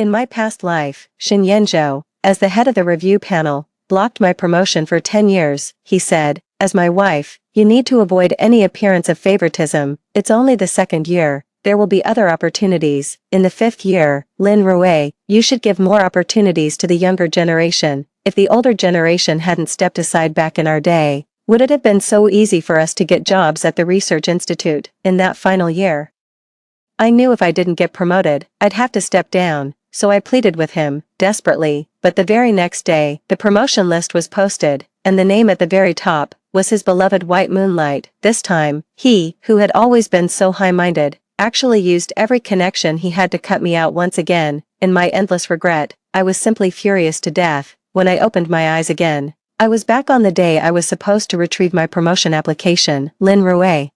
In my past life, Shinyenjo, as the head of the review panel, blocked my promotion for 10 years, he said. As my wife, you need to avoid any appearance of favoritism. It's only the second year. There will be other opportunities. In the fifth year, Lin Rui, you should give more opportunities to the younger generation. If the older generation hadn't stepped aside back in our day, would it have been so easy for us to get jobs at the research institute in that final year? I knew if I didn't get promoted, I'd have to step down, so I pleaded with him, desperately, but the very next day, the promotion list was posted, and the name at the very top was his beloved White Moonlight. This time, he, who had always been so high-minded, actually used every connection he had to cut me out once again. In my endless regret, I was simply furious to death. When I opened my eyes again, I was back on the day I was supposed to retrieve my promotion application. Lin Rui.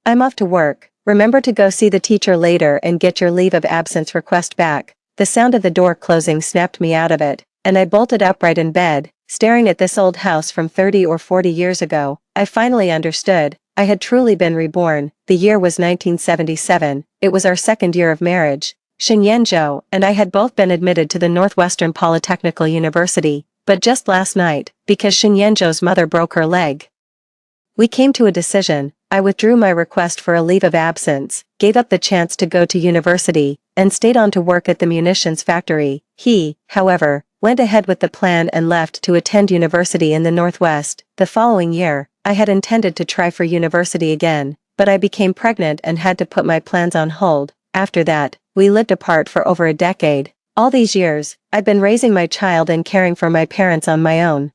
I'm off to work. Remember to go see the teacher later and get your leave of absence request back. The sound of the door closing snapped me out of it, and I bolted upright in bed, staring at this old house from 30 or 40 years ago. I finally understood. I had truly been reborn. The year was 1977. It was our second year of marriage. Shinyenjo and I had both been admitted to the Northwestern Polytechnical University, but just last night, because Shinyenjo's mother broke her leg. We came to a decision. I withdrew my request for a leave of absence, gave up the chance to go to university, and stayed on to work at the munitions factory. He, however, went ahead with the plan and left to attend university in the Northwest. The following year, I had intended to try for university again, but I became pregnant and had to put my plans on hold. After that, we lived apart for over a decade. All these years, I'd been raising my child and caring for my parents on my own.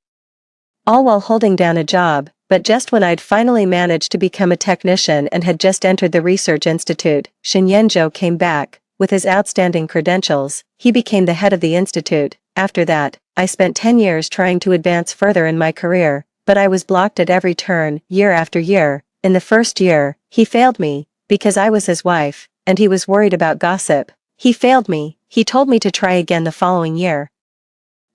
All while holding down a job, but just when I'd finally managed to become a technician and had just entered the research institute, Shinyenjo came back. With his outstanding credentials, he became the head of the institute. After that, I spent 10 years trying to advance further in my career, but I was blocked at every turn, year after year. In the first year, he failed me, because I was his wife, and he was worried about gossip. He failed me. He told me to try again the following year.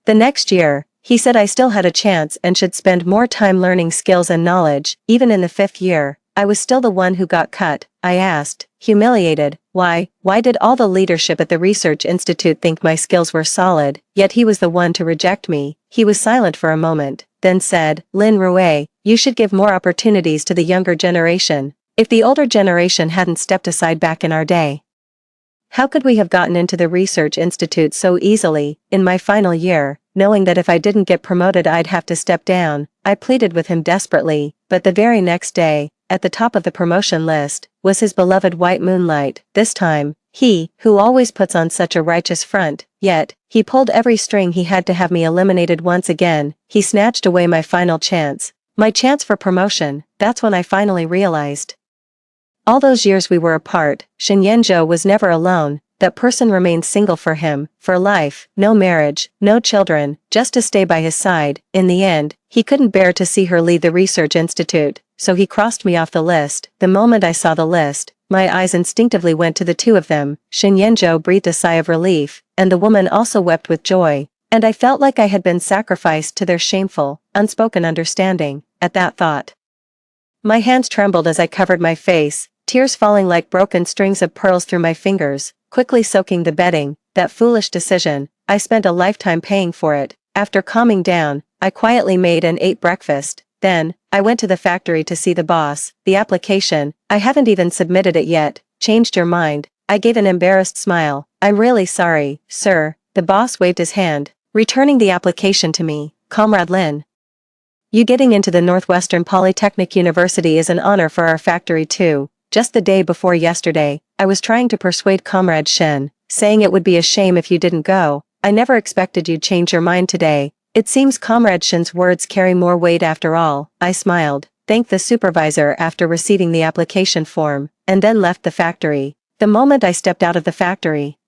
The next year, he said I still had a chance and should spend more time learning skills and knowledge. Even in the fifth year, I was still the one who got cut. I asked, humiliated, why did all the leadership at the research institute think my skills were solid, yet he was the one to reject me? He was silent for a moment, then said, Lin Rui, you should give more opportunities to the younger generation. If the older generation hadn't stepped aside back in our day, how could we have gotten into the research institute so easily? In my final year, knowing that if I didn't get promoted I'd have to step down, I pleaded with him desperately, but the very next day, at the top of the promotion list, was his beloved White Moonlight. This time, he, who always puts on such a righteous front, yet, he pulled every string he had to have me eliminated once again. He snatched away my final chance. My chance for promotion. That's when I finally realized. All those years we were apart, Shinyenjo was never alone. That person remained single for him, for life, no marriage, no children, just to stay by his side. In the end, he couldn't bear to see her leave the research institute, so he crossed me off the list. The moment I saw the list, my eyes instinctively went to the two of them. Shinyenjo breathed a sigh of relief, and the woman also wept with joy, and I felt like I had been sacrificed to their shameful, unspoken understanding. At that thought, my hands trembled as I covered my face, tears falling like broken strings of pearls through my fingers, quickly soaking the bedding. That foolish decision, I spent a lifetime paying for it. After calming down, I quietly made and ate breakfast. Then, I went to the factory to see the boss. The application, I haven't even submitted it yet. Changed your mind? I gave an embarrassed smile. I'm really sorry, sir. The boss waved his hand, returning the application to me. Comrade Lin, you getting into the Northwestern Polytechnic University is an honor for our factory too. Just the day before yesterday, I was trying to persuade Comrade Shen, saying it would be a shame if you didn't go. I never expected you'd change your mind today. It seems Comrade Shen's words carry more weight after all. I smiled, thanked the supervisor after receiving the application form, and then left the factory. The moment I stepped out of the factory,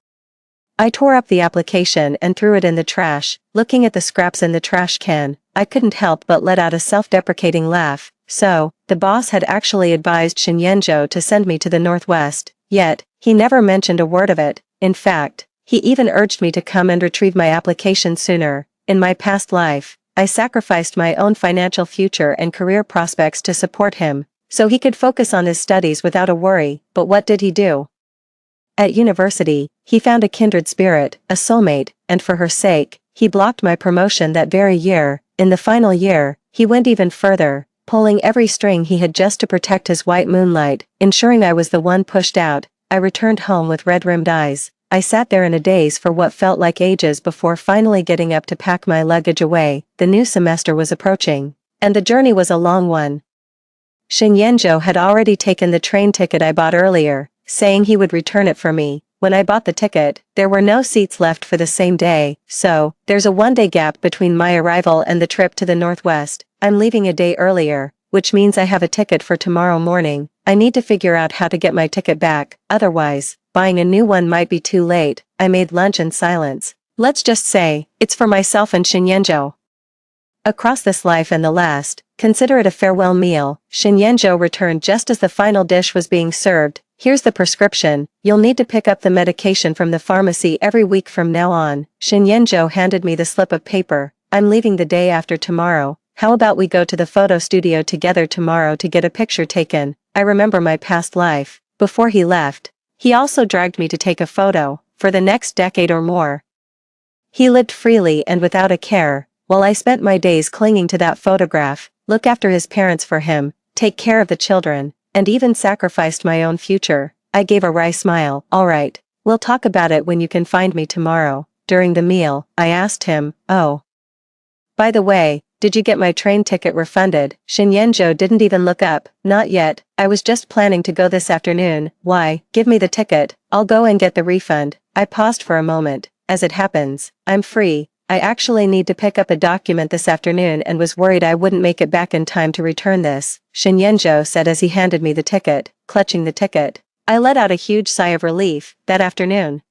I tore up the application and threw it in the trash. Looking at the scraps in the trash can, I couldn't help but let out a self-deprecating laugh. So, the boss had actually advised Shinyenjo to send me to the Northwest, yet, he never mentioned a word of it. In fact, he even urged me to come and retrieve my application sooner. In my past life, I sacrificed my own financial future and career prospects to support him, so he could focus on his studies without a worry. But what did he do? At university, he found a kindred spirit, a soulmate, and for her sake, he blocked my promotion that very year. In the final year, he went even further, pulling every string he had just to protect his white moonlight, ensuring I was the one pushed out. I returned home with red-rimmed eyes. I sat there in a daze for what felt like ages before finally getting up to pack my luggage away. The new semester was approaching, and the journey was a long one. Shinyenjo had already taken the train ticket I bought earlier, saying he would return it for me. When I bought the ticket, there were no seats left for the same day, so there's a one-day gap between my arrival and the trip to the Northwest. I'm leaving a day earlier, which means I have a ticket for tomorrow morning. I need to figure out how to get my ticket back, otherwise, buying a new one might be too late. I made lunch in silence. Let's just say, it's for myself and Shinyenjo. Across this life and the last, consider it a farewell meal. Shinyenjo returned just as the final dish was being served. Here's the prescription. You'll need to pick up the medication from the pharmacy every week from now on. Shinyenjo handed me the slip of paper. I'm leaving the day after tomorrow. How about we go to the photo studio together tomorrow to get a picture taken? I remember my past life. Before he left, he also dragged me to take a photo, for the next decade or more. He lived freely and without a care, while I spent my days clinging to that photograph, look after his parents for him, take care of the children, and even sacrificed my own future. I gave a wry smile. All right, we'll talk about it when you can find me tomorrow. During the meal, I asked him, oh, by the way, did you get my train ticket refunded? Shinyenjo didn't even look up. Not yet, I was just planning to go this afternoon. Why? Give me the ticket, I'll go and get the refund. I paused for a moment. As it happens, I'm free. I actually need to pick up a document this afternoon and was worried I wouldn't make it back in time to return this, Shinyenjo said as he handed me the ticket. Clutching the ticket, I let out a huge sigh of relief. That afternoon,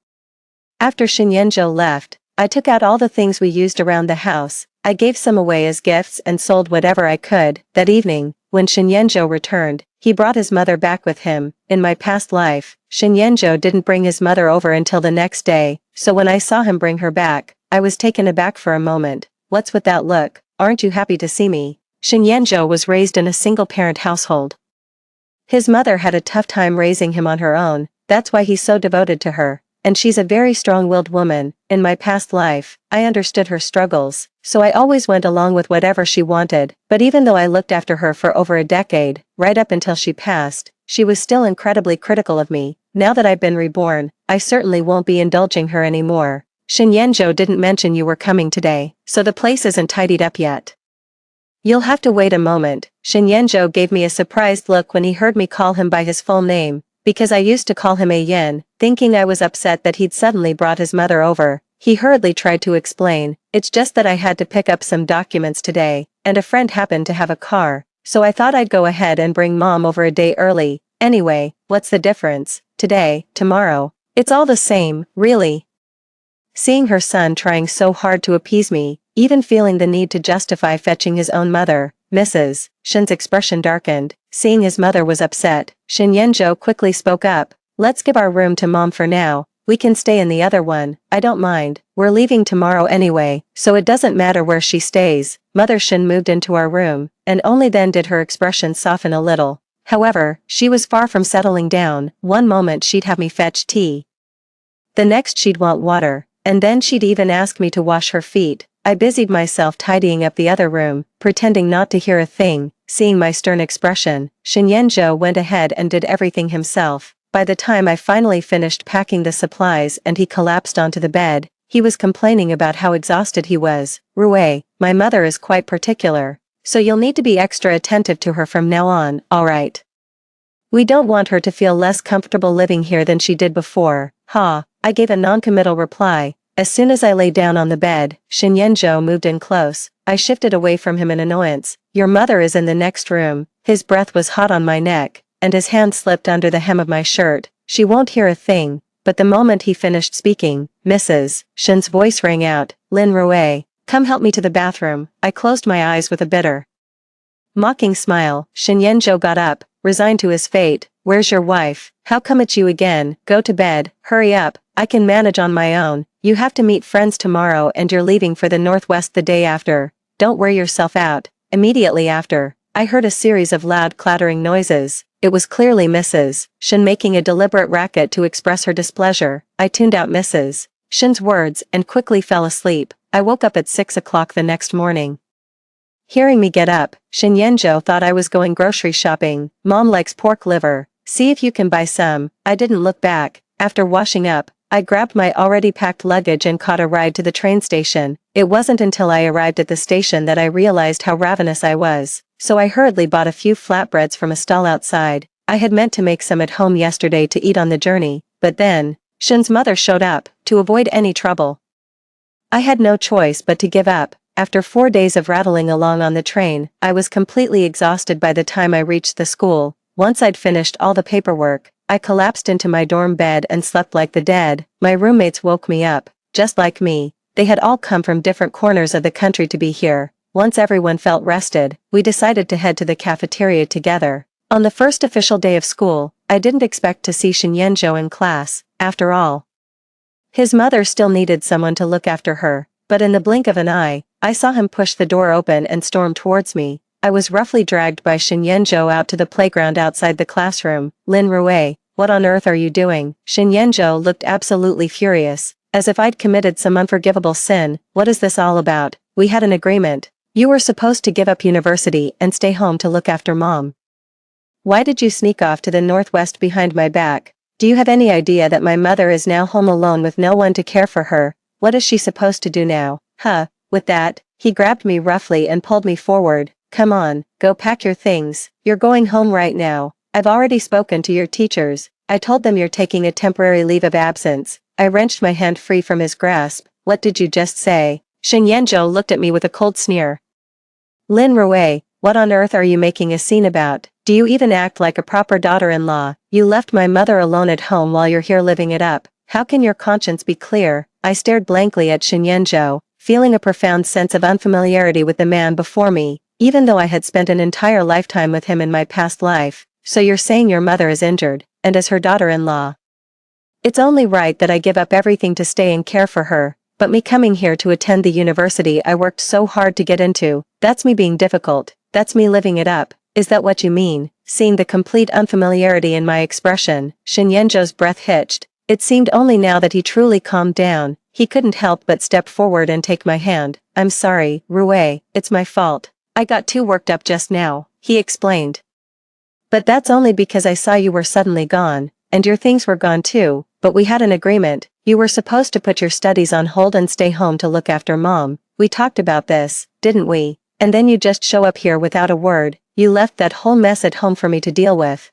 after Shinyenjo left, I took out all the things we used around the house. I gave some away as gifts and sold whatever I could. That evening, when Shinyenjo returned, he brought his mother back with him. In my past life, Shinyenjo didn't bring his mother over until the next day, so when I saw him bring her back, I was taken aback for a moment. What's with that look? Aren't you happy to see me? Shinyenjo was raised in a single-parent household. His mother had a tough time raising him on her own, that's why he's so devoted to her. And she's a very strong-willed woman. In my past life, I understood her struggles, so I always went along with whatever she wanted. But even though I looked after her for over a decade, right up until she passed, she was still incredibly critical of me. Now that I've been reborn, I certainly won't be indulging her anymore. Shinyenjo didn't mention you were coming today, so the place isn't tidied up yet. You'll have to wait a moment. Shinyenjo gave me a surprised look when he heard me call him by his full name, because I used to call him Yen, thinking I was upset that he'd suddenly brought his mother over. He hurriedly tried to explain, it's just that I had to pick up some documents today, and a friend happened to have a car, so I thought I'd go ahead and bring mom over a day early. Anyway, what's the difference? Today, tomorrow, it's all the same, really. Seeing her son trying so hard to appease me, even feeling the need to justify fetching his own mother, Mrs. Shin's expression darkened. Seeing his mother was upset, Shinyenjo quickly spoke up. Let's give our room to mom for now. We can stay in the other one. I don't mind. We're leaving tomorrow anyway, so it doesn't matter where she stays. Mother Shin moved into our room, and only then did her expression soften a little. However, she was far from settling down. One moment she'd have me fetch tea. The next she'd want water, and then she'd even ask me to wash her feet. I busied myself tidying up the other room, pretending not to hear a thing. Seeing my stern expression, Shinyenjo went ahead and did everything himself. By the time I finally finished packing the supplies and he collapsed onto the bed, he was complaining about how exhausted he was. Rue, my mother is quite particular, so you'll need to be extra attentive to her from now on, alright? We don't want her to feel less comfortable living here than she did before. I gave a non-committal reply. As soon as I lay down on the bed, Shinyenjo moved in close. I shifted away from him in annoyance. Your mother is in the next room. His breath was hot on my neck, and his hand slipped under the hem of my shirt. She won't hear a thing. But the moment he finished speaking, Mrs. Shin's voice rang out. Lin Rue, come help me to the bathroom. I closed my eyes with a bitter, mocking smile. Shinyenjo got up, resigned to his fate. Where's your wife? How come it's you again? Go to bed. Hurry up. I can manage on my own. You have to meet friends tomorrow and you're leaving for the Northwest the day after. Don't wear yourself out. Immediately after, I heard a series of loud clattering noises. It was clearly Mrs. Shin making a deliberate racket to express her displeasure. I tuned out Mrs. Shin's words and quickly fell asleep. I woke up at 6 o'clock the next morning. Hearing me get up, Shin Yenjo thought I was going grocery shopping. Mom likes pork liver. See if you can buy some. I didn't look back. After washing up, I grabbed my already packed luggage and caught a ride to the train station. It wasn't until I arrived at the station that I realized how ravenous I was, so I hurriedly bought a few flatbreads from a stall outside. I had meant to make some at home yesterday to eat on the journey, but then, Shin's mother showed up, to avoid any trouble. I had no choice but to give up. After 4 days of rattling along on the train, I was completely exhausted by the time I reached the school. Once I'd finished all the paperwork, I collapsed into my dorm bed and slept like the dead. My roommates woke me up, just like me. They had all come from different corners of the country to be here. Once everyone felt rested, we decided to head to the cafeteria together. On the first official day of school, I didn't expect to see Shin Yenjo in class, after all. His mother still needed someone to look after her, but in the blink of an eye, I saw him push the door open and storm towards me. I was roughly dragged by Shin Yenjo out to the playground outside the classroom. Lin Rue, what on earth are you doing? Shin Yenjo looked absolutely furious, as if I'd committed some unforgivable sin. What is this all about? We had an agreement. You were supposed to give up university and stay home to look after mom. Why did you sneak off to the northwest behind my back? Do you have any idea that my mother is now home alone with no one to care for her? What is she supposed to do now? With that, he grabbed me roughly and pulled me forward. Come on, go pack your things. You're going home right now. I've already spoken to your teachers. I told them you're taking a temporary leave of absence. I wrenched my hand free from his grasp. What did you just say? Shin Yenjo looked at me with a cold sneer. Lin Rue, what on earth are you making a scene about? Do you even act like a proper daughter-in-law? You left my mother alone at home while you're here living it up. How can your conscience be clear? I stared blankly at Shin Yenjo, feeling a profound sense of unfamiliarity with the man before me, even though I had spent an entire lifetime with him in my past life. So you're saying your mother is injured, and as her daughter-in-law, it's only right that I give up everything to stay and care for her. But me coming here to attend the university I worked so hard to get into, that's me being difficult, that's me living it up. Is that what you mean? Seeing the complete unfamiliarity in my expression, Shin Yenjo's breath hitched. It seemed only now that he truly calmed down. He couldn't help but step forward and take my hand. I'm sorry, Rue, it's my fault. I got too worked up just now, he explained. But that's only because I saw you were suddenly gone, and your things were gone too, but we had an agreement. You were supposed to put your studies on hold and stay home to look after mom. We talked about this, didn't we? And then you just show up here without a word. You left that whole mess at home for me to deal with.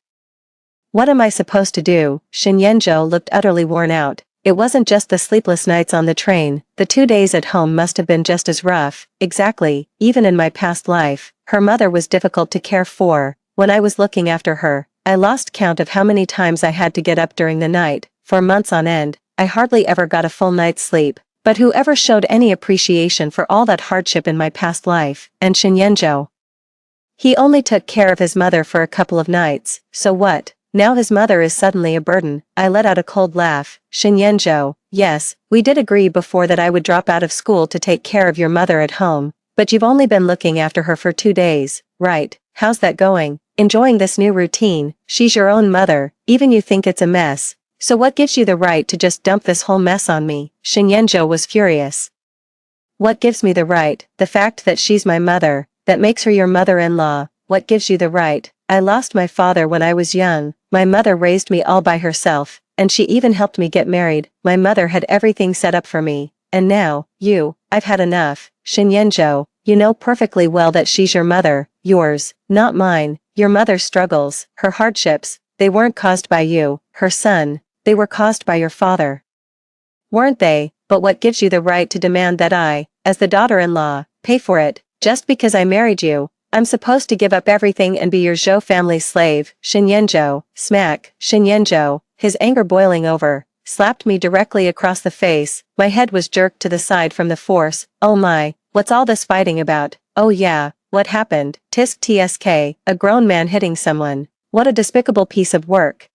What am I supposed to do? Shin Yenjo looked utterly worn out. It wasn't just the sleepless nights on the train. The 2 days at home must have been just as rough. Exactly, even in my past life, her mother was difficult to care for. When I was looking after her, I lost count of how many times I had to get up during the night. For months on end, I hardly ever got a full night's sleep. But whoever showed any appreciation for all that hardship in my past life? And Shin Yenjo? He only took care of his mother for a couple of nights, so what? Now his mother is suddenly a burden. I let out a cold laugh. Shin Yenjo, yes, we did agree before that I would drop out of school to take care of your mother at home. But you've only been looking after her for 2 days, right? How's that going? Enjoying this new routine? She's your own mother, even you think it's a mess. So what gives you the right to just dump this whole mess on me? Shin Yenjo was furious. What gives me the right? The fact that she's my mother, that makes her your mother-in-law. What gives you the right? I lost my father when I was young. My mother raised me all by herself, and she even helped me get married. My mother had everything set up for me. And now, I've had enough. Shin Yenjo, you know perfectly well that she's your mother, yours, not mine. Your mother's struggles, her hardships, they weren't caused by you, her son, they were caused by your father. Weren't they? But what gives you the right to demand that I, as the daughter-in-law, pay for it? Just because I married you, I'm supposed to give up everything and be your Zhou family's slave? Shin Yenjo, smack. Shin Yenjo, his anger boiling over, slapped me directly across the face. My head was jerked to the side from the force. Oh my, what's all this fighting about? Oh yeah, what happened? Tisk tsk, a grown man hitting someone. What a despicable piece of work.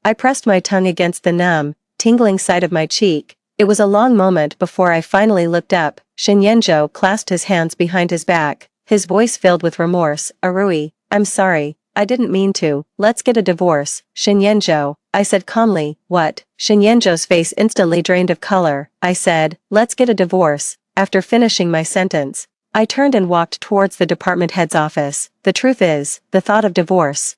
I pressed my tongue against the numb, tingling side of my cheek. It was a long moment before I finally looked up. Shin Yenjo clasped his hands behind his back, his voice filled with remorse. Arui, I'm sorry. I didn't mean to. Let's get a divorce, Shinyenjo, I said calmly. What? Shinyenjo's face instantly drained of color. I said, let's get a divorce. After finishing my sentence, I turned and walked towards the department head's office. The truth is, the thought of divorce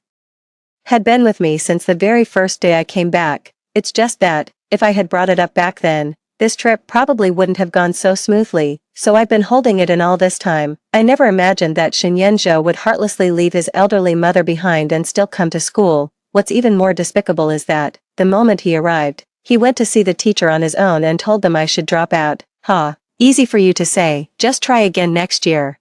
had been with me since the very first day I came back. It's just that, if I had brought it up back then, this trip probably wouldn't have gone so smoothly, so I've been holding it in all this time. I never imagined that Shinyenjo would heartlessly leave his elderly mother behind and still come to school. What's even more despicable is that, the moment he arrived, he went to see the teacher on his own and told them I should drop out. Ha! Easy for you to say, just try again next year.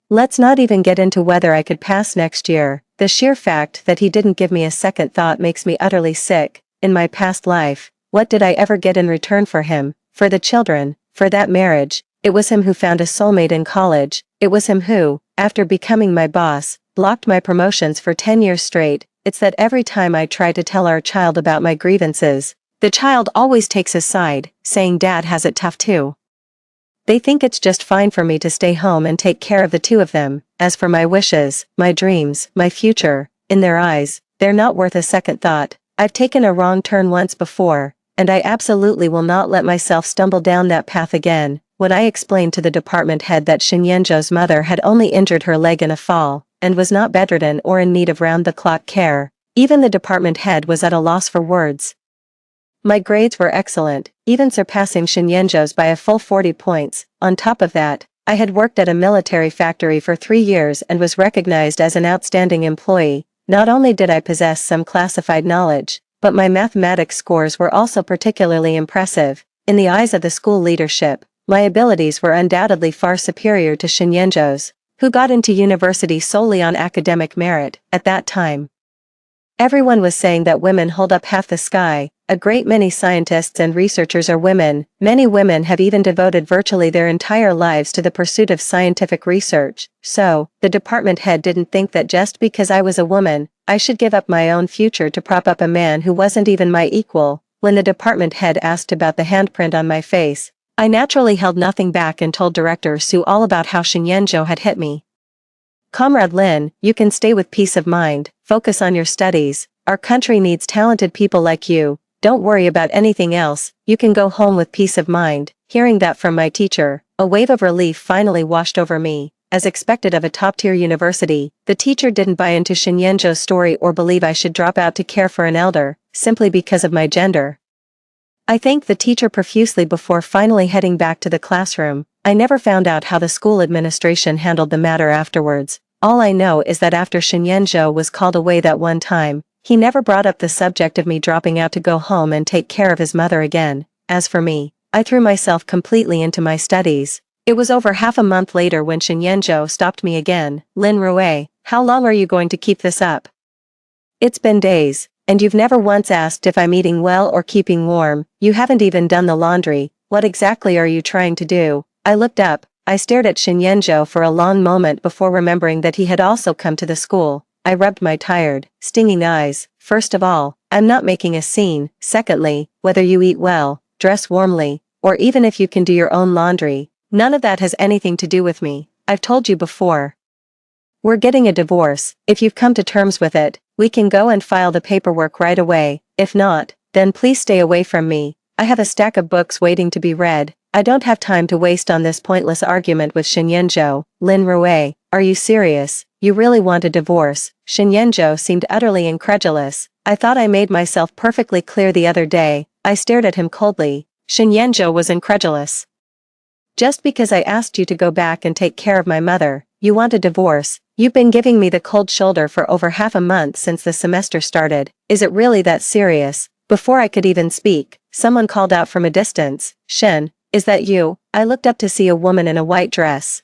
Let's not even get into whether I could pass next year. The sheer fact that he didn't give me a second thought makes me utterly sick. In my past life, what did I ever get in return for him, for the children, for that marriage? It was him who found a soulmate in college. It was him who, after becoming my boss, blocked my promotions for 10 years straight. It's that every time I try to tell our child about my grievances, the child always takes his side, saying dad has it tough too. They think it's just fine for me to stay home and take care of the two of them. As for my wishes, my dreams, my future, in their eyes, they're not worth a second thought. I've taken a wrong turn once before, and I absolutely will not let myself stumble down that path again. When I explained to the department head that Shinyenjo's mother had only injured her leg in a fall, and was not bedridden or in need of round-the-clock care, even the department head was at a loss for words. My grades were excellent, even surpassing Shinyenjo's by a full 40 points. On top of that, I had worked at a military factory for 3 years and was recognized as an outstanding employee. Not only did I possess some classified knowledge, but my mathematics scores were also particularly impressive. In the eyes of the school leadership, my abilities were undoubtedly far superior to Shinyenjo's, who got into university solely on academic merit. At that time, everyone was saying that women hold up half the sky. A great many scientists and researchers are women. Many women have even devoted virtually their entire lives to the pursuit of scientific research. So, the department head didn't think that just because I was a woman, I should give up my own future to prop up a man who wasn't even my equal. When the department head asked about the handprint on my face, I naturally held nothing back and told Director Sue all about how Shinyenjo had hit me. Comrade Lin, you can stay with peace of mind, focus on your studies. Our country needs talented people like you. Don't worry about anything else, you can go home with peace of mind. Hearing that from my teacher, a wave of relief finally washed over me. As expected of a top-tier university, the teacher didn't buy into Shinyenjo's story or believe I should drop out to care for an elder, simply because of my gender. I thanked the teacher profusely before finally heading back to the classroom. I never found out how the school administration handled the matter afterwards. All I know is that after Shinyenjo was called away that one time, he never brought up the subject of me dropping out to go home and take care of his mother again. As for me, I threw myself completely into my studies. It was over half a month later when Shinyenjo stopped me again. Lin Rue, how long are you going to keep this up? It's been days, and you've never once asked if I'm eating well or keeping warm. You haven't even done the laundry. What exactly are you trying to do? I looked up. I stared at Shinyenjo for a long moment before remembering that he had also come to the school. I rubbed my tired, stinging eyes. First of all, I'm not making a scene. Secondly, whether you eat well, dress warmly, or even if you can do your own laundry, none of that has anything to do with me. I've told you before. We're getting a divorce. If you've come to terms with it, we can go and file the paperwork right away. If not, then please stay away from me. I have a stack of books waiting to be read. I don't have time to waste on this pointless argument with Shinyenjo. Lin Rue, are you serious? You really want a divorce? Shinyenjo seemed utterly incredulous. I thought I made myself perfectly clear the other day. I stared at him coldly. Shinyenjo was incredulous. Just because I asked you to go back and take care of my mother, you want a divorce? You've been giving me the cold shoulder for over half a month since the semester started. Is it really that serious? Before I could even speak, someone called out from a distance, Shin, is that you? I looked up to see a woman in a white dress.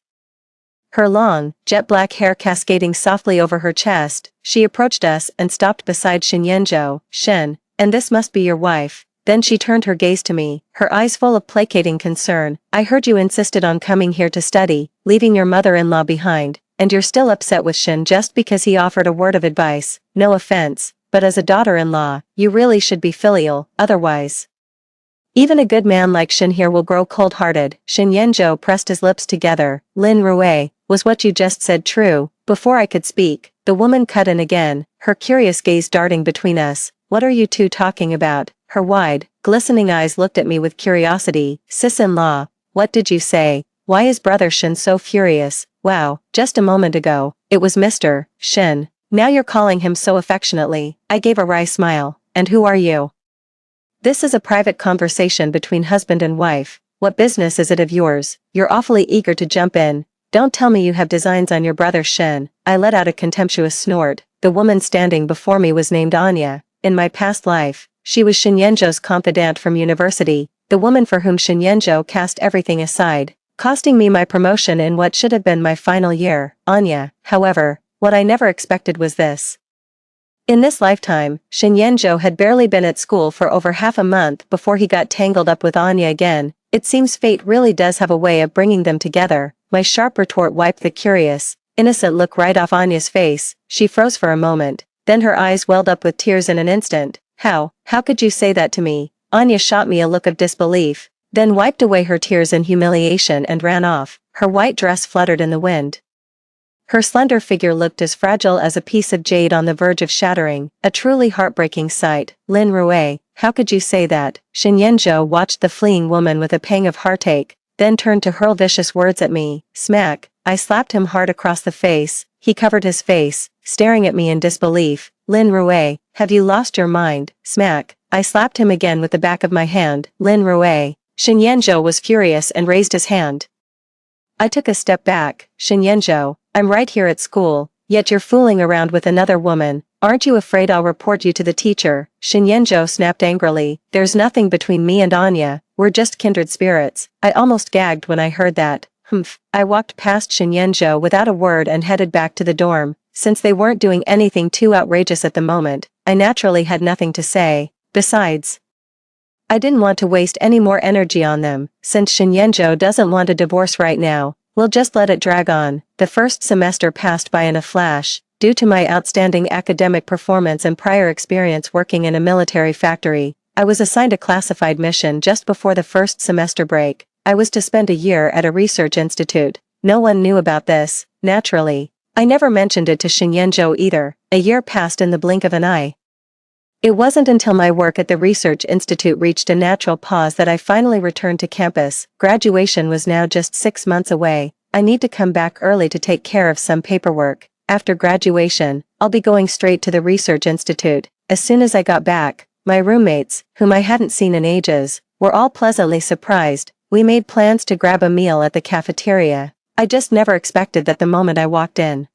Her long, jet-black hair cascading softly over her chest. She approached us and stopped beside Shinyenjo. Shin, and this must be your wife. Then she turned her gaze to me, her eyes full of placating concern. I heard you insisted on coming here to study, leaving your mother-in-law behind, and you're still upset with Shin just because he offered a word of advice. No offense, but as a daughter-in-law, you really should be filial, otherwise. Even a good man like Shin here will grow cold-hearted. Shinyenjo pressed his lips together. Lin Rue, was what you just said true? Before I could speak, the woman cut in again, her curious gaze darting between us. What are you two talking about? Her wide, glistening eyes looked at me with curiosity. Sis-in-law, what did you say? Why is Brother Shin so furious? Wow, just a moment ago, it was Mr. Shin. Now you're calling him so affectionately. I gave a wry smile. And who are you? This is a private conversation between husband and wife. What business is it of yours? You're awfully eager to jump in. Don't tell me you have designs on your brother Shin. I let out a contemptuous snort. The woman standing before me was named Anya. In my past life, she was Shin Yenjo's confidant from university, the woman for whom Shin Yenjo cast everything aside, costing me my promotion in what should have been my final year. Anya, however, what I never expected was this. In this lifetime, Shin Yenjo had barely been at school for over half a month before he got tangled up with Anya again. It seems fate really does have a way of bringing them together. My sharp retort wiped the curious, innocent look right off Anya's face. She froze for a moment, then her eyes welled up with tears in an instant. How could you say that to me? Anya shot me a look of disbelief, then wiped away her tears in humiliation and ran off. Her white dress fluttered in the wind. Her slender figure looked as fragile as a piece of jade on the verge of shattering, a truly heartbreaking sight. Lin Rue, how could you say that? Shin Yenjo watched the fleeing woman with a pang of heartache, then turned to hurl vicious words at me. Smack, I slapped him hard across the face. He covered his face, staring at me in disbelief. Lin Rue, have you lost your mind? Smack, I slapped him again with the back of my hand. Lin Rue. Shin Yenjo was furious and raised his hand. I took a step back. Shin Yenjo, I'm right here at school, yet you're fooling around with another woman. Aren't you afraid I'll report you to the teacher? Shin Yenjo snapped angrily. There's nothing between me and Anya, we're just kindred spirits. I almost gagged when I heard that. Humph. I walked past Shin Yenjo without a word and headed back to the dorm. Since they weren't doing anything too outrageous at the moment, I naturally had nothing to say. Besides, I didn't want to waste any more energy on them. Since Shin Yenjo doesn't want a divorce right now, we'll just let it drag on. The first semester passed by in a flash. Due to my outstanding academic performance and prior experience working in a military factory, I was assigned a classified mission just before the first semester break. I was to spend a year at a research institute. No one knew about this, naturally. I never mentioned it to Shin Yenjo either. A year passed in the blink of an eye. It wasn't until my work at the research institute reached a natural pause that I finally returned to campus. Graduation was now just 6 months away. I need to come back early to take care of some paperwork. After graduation, I'll be going straight to the research institute. As soon as I got back, my roommates, whom I hadn't seen in ages, were all pleasantly surprised. We made plans to grab a meal at the cafeteria. I just never expected that the moment I walked in,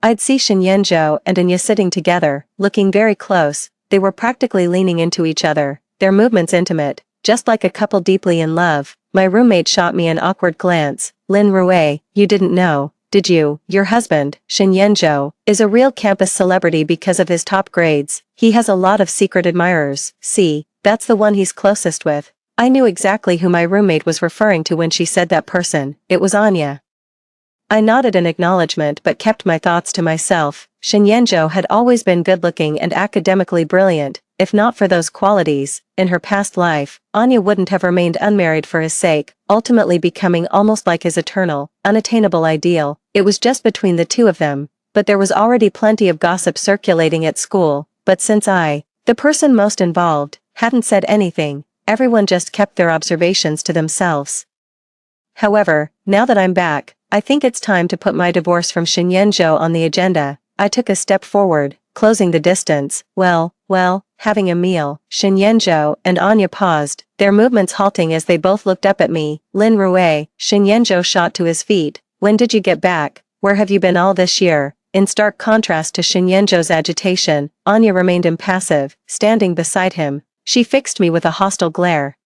I'd see Shin Yenjo and Anya sitting together, looking very close. They were practically leaning into each other, their movements intimate, just like a couple deeply in love. My roommate shot me an awkward glance. Lin Rue, you didn't know, did you? Your husband, Shin Yenjo, is a real campus celebrity because of his top grades. He has a lot of secret admirers. See, that's the one he's closest with. I knew exactly who my roommate was referring to when she said that person. It was Anya. I nodded in acknowledgement but kept my thoughts to myself. Shin Yenjo had always been good-looking and academically brilliant. If not for those qualities, in her past life, Anya wouldn't have remained unmarried for his sake, ultimately becoming almost like his eternal, unattainable ideal. It was just between the two of them, but there was already plenty of gossip circulating at school. But since I, the person most involved, hadn't said anything, everyone just kept their observations to themselves. However, now that I'm back, I think it's time to put my divorce from Shin Yenjo on the agenda. I took a step forward, closing the distance. Well, having a meal. Shin Yenjo and Anya paused, their movements halting as they both looked up at me. Lin Rue, Shin Yenjo shot to his feet. When did you get back? Where have you been all this year? In stark contrast to Shin Yenjo's agitation, Anya remained impassive, standing beside him. She fixed me with a hostile glare.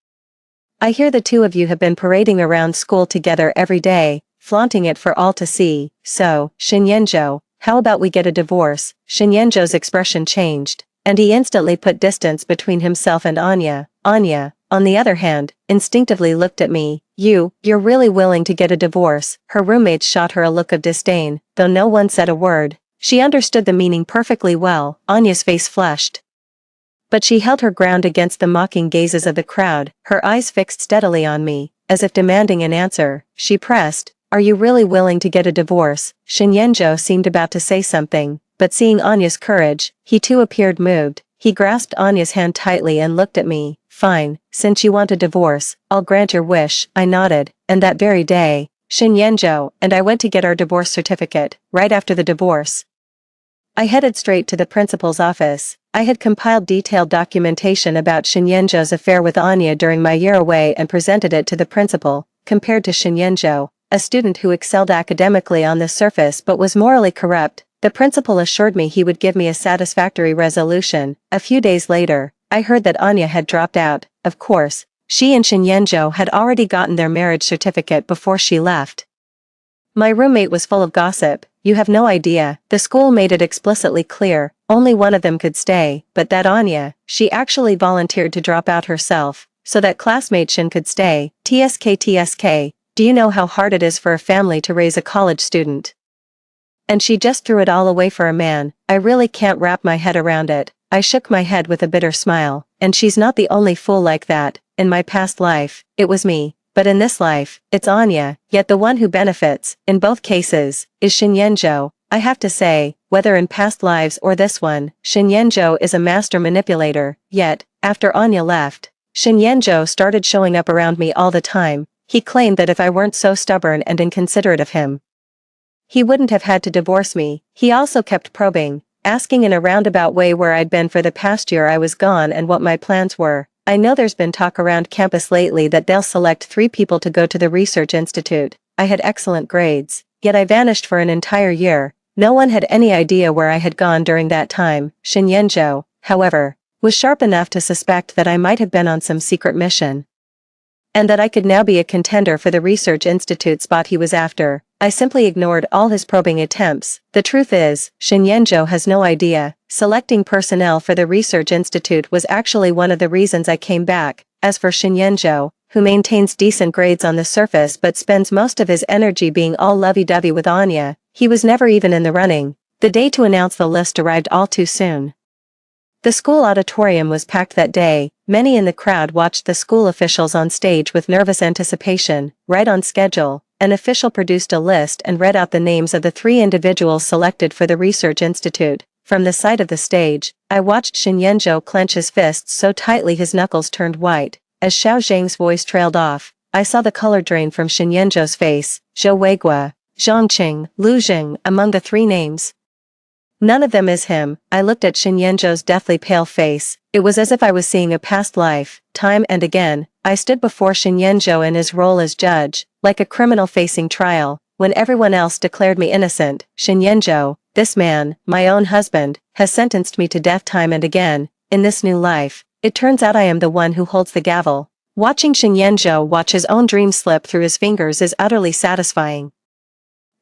I hear the two of you have been parading around school together every day, flaunting it for all to see. So, Shin Yenjo, how about we get a divorce? Shin Yenjo's expression changed, and he instantly put distance between himself and Anya. Anya, on the other hand, instinctively looked at me. You're really willing to get a divorce? Her roommates shot her a look of disdain, though no one said a word. She understood the meaning perfectly well. Anya's face flushed, but she held her ground against the mocking gazes of the crowd, her eyes fixed steadily on me, as if demanding an answer. She pressed, "Are you really willing to get a divorce?" Shinyenjo seemed about to say something, but seeing Anya's courage, he too appeared moved. He grasped Anya's hand tightly and looked at me. "Fine, since you want a divorce, I'll grant your wish," I nodded, and that very day, Shinyenjo and I went to get our divorce certificate. Right after the divorce, I headed straight to the principal's office. I had compiled detailed documentation about Shinyenjo's affair with Anya during my year away and presented it to the principal. Compared to Shinyenjo, a student who excelled academically on the surface but was morally corrupt, the principal assured me he would give me a satisfactory resolution. A few days later, I heard that Anya had dropped out. Of course, she and Shinyenjo had already gotten their marriage certificate before she left. My roommate was full of gossip. "You have no idea, the school made it explicitly clear, only one of them could stay, but that Anya, she actually volunteered to drop out herself, so that classmate Shin could stay. TSK, do you know how hard it is for a family to raise a college student? And she just threw it all away for a man. I really can't wrap my head around it." I shook my head with a bitter smile. "And she's not the only fool like that. In my past life, it was me. But in this life, it's Anya, yet the one who benefits, in both cases, is Shinyenjo. I have to say, whether in past lives or this one, Shinyenjo is a master manipulator." Yet, after Anya left, Shinyenjo started showing up around me all the time. He claimed that if I weren't so stubborn and inconsiderate of him, he wouldn't have had to divorce me. He also kept probing, asking in a roundabout way where I'd been for the past year I was gone and what my plans were. "I know there's been talk around campus lately that they'll select 3 people to go to the research institute. I had excellent grades, yet I vanished for an entire year. No one had any idea where I had gone during that time." Shinyenjo, however, was sharp enough to suspect that I might have been on some secret mission, and that I could now be a contender for the research institute spot he was after. I simply ignored all his probing attempts. The truth is, Shinyenjo has no idea. Selecting personnel for the research institute was actually one of the reasons I came back. As for Shinyenjo, who maintains decent grades on the surface but spends most of his energy being all lovey-dovey with Anya, he was never even in the running. The day to announce the list arrived all too soon. The school auditorium was packed that day. Many in the crowd watched the school officials on stage with nervous anticipation. Right on schedule, an official produced a list and read out the names of the 3 individuals selected for the research institute. From the side of the stage, I watched Shinyenjo clench his fists so tightly his knuckles turned white. As Xiao Zhang's voice trailed off, I saw the color drain from Shinyenjo's face. Zhou Weiguo, Zhongqing, Lu Jing, among the 3 names. None of them is him. I looked at Shinyenjo's deathly pale face. It was as if I was seeing a past life. Time and again, I stood before Shinyenjo in his role as judge, like a criminal facing trial. When everyone else declared me innocent, Shinyenjo, this man, my own husband, has sentenced me to death time and again. In this new life, it turns out I am the one who holds the gavel. Watching Shinyenjo watch his own dream slip through his fingers is utterly satisfying.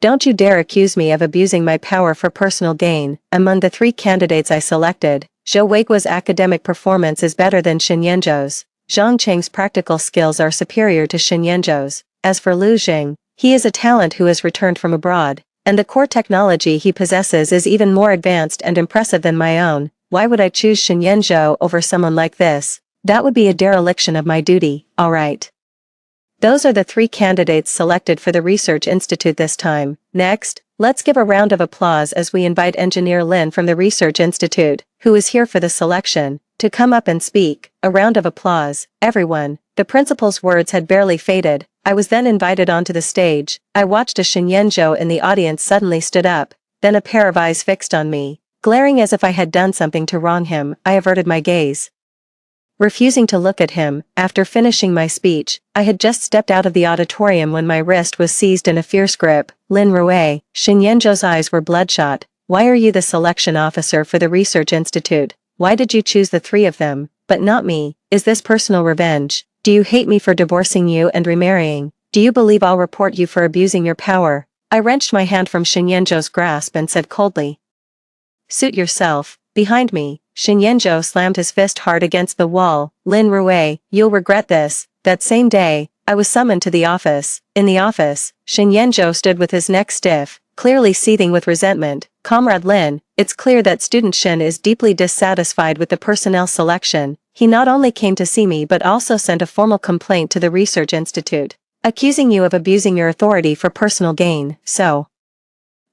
"Don't you dare accuse me of abusing my power for personal gain." Among the 3 candidates I selected, Zhou Weiguo's academic performance is better than Shinyenjo's. Zhongqing's practical skills are superior to Shinyenjo's. As for Lu Jing, he is a talent who has returned from abroad, and the core technology he possesses is even more advanced and impressive than my own. Why would I choose Shinyenjo over someone like this? That would be a dereliction of my duty. Alright. Those are the 3 candidates selected for the Research Institute this time. Next, let's give a round of applause as we invite Engineer Lin from the Research Institute, who is here for the selection, to come up and speak. A round of applause, everyone. The principal's words had barely faded. I was then invited onto the stage. I watched as Shinyenjo in the audience suddenly stood up, then a pair of eyes fixed on me. Glaring as if I had done something to wrong him, I averted my gaze, refusing to look at him. After finishing my speech, I had just stepped out of the auditorium when my wrist was seized in a fierce grip. "Lin Rue," Shinyenjo's eyes were bloodshot. "Why are you the selection officer for the Research Institute? Why did you choose the 3 of them, but not me? Is this personal revenge? Do you hate me for divorcing you and remarrying? Do you believe I'll report you for abusing your power?" I wrenched my hand from Shinyenjo's grasp and said coldly, "Suit yourself." Behind me, Shinyenjo slammed his fist hard against the wall. "Lin Rue, you'll regret this." That same day, I was summoned to the office. In the office, Shinyenjo stood with his neck stiff, clearly seething with resentment. "Comrade Lin, it's clear that student Shin is deeply dissatisfied with the personnel selection. He not only came to see me but also sent a formal complaint to the Research Institute." accusing you of abusing your authority for personal gain, so.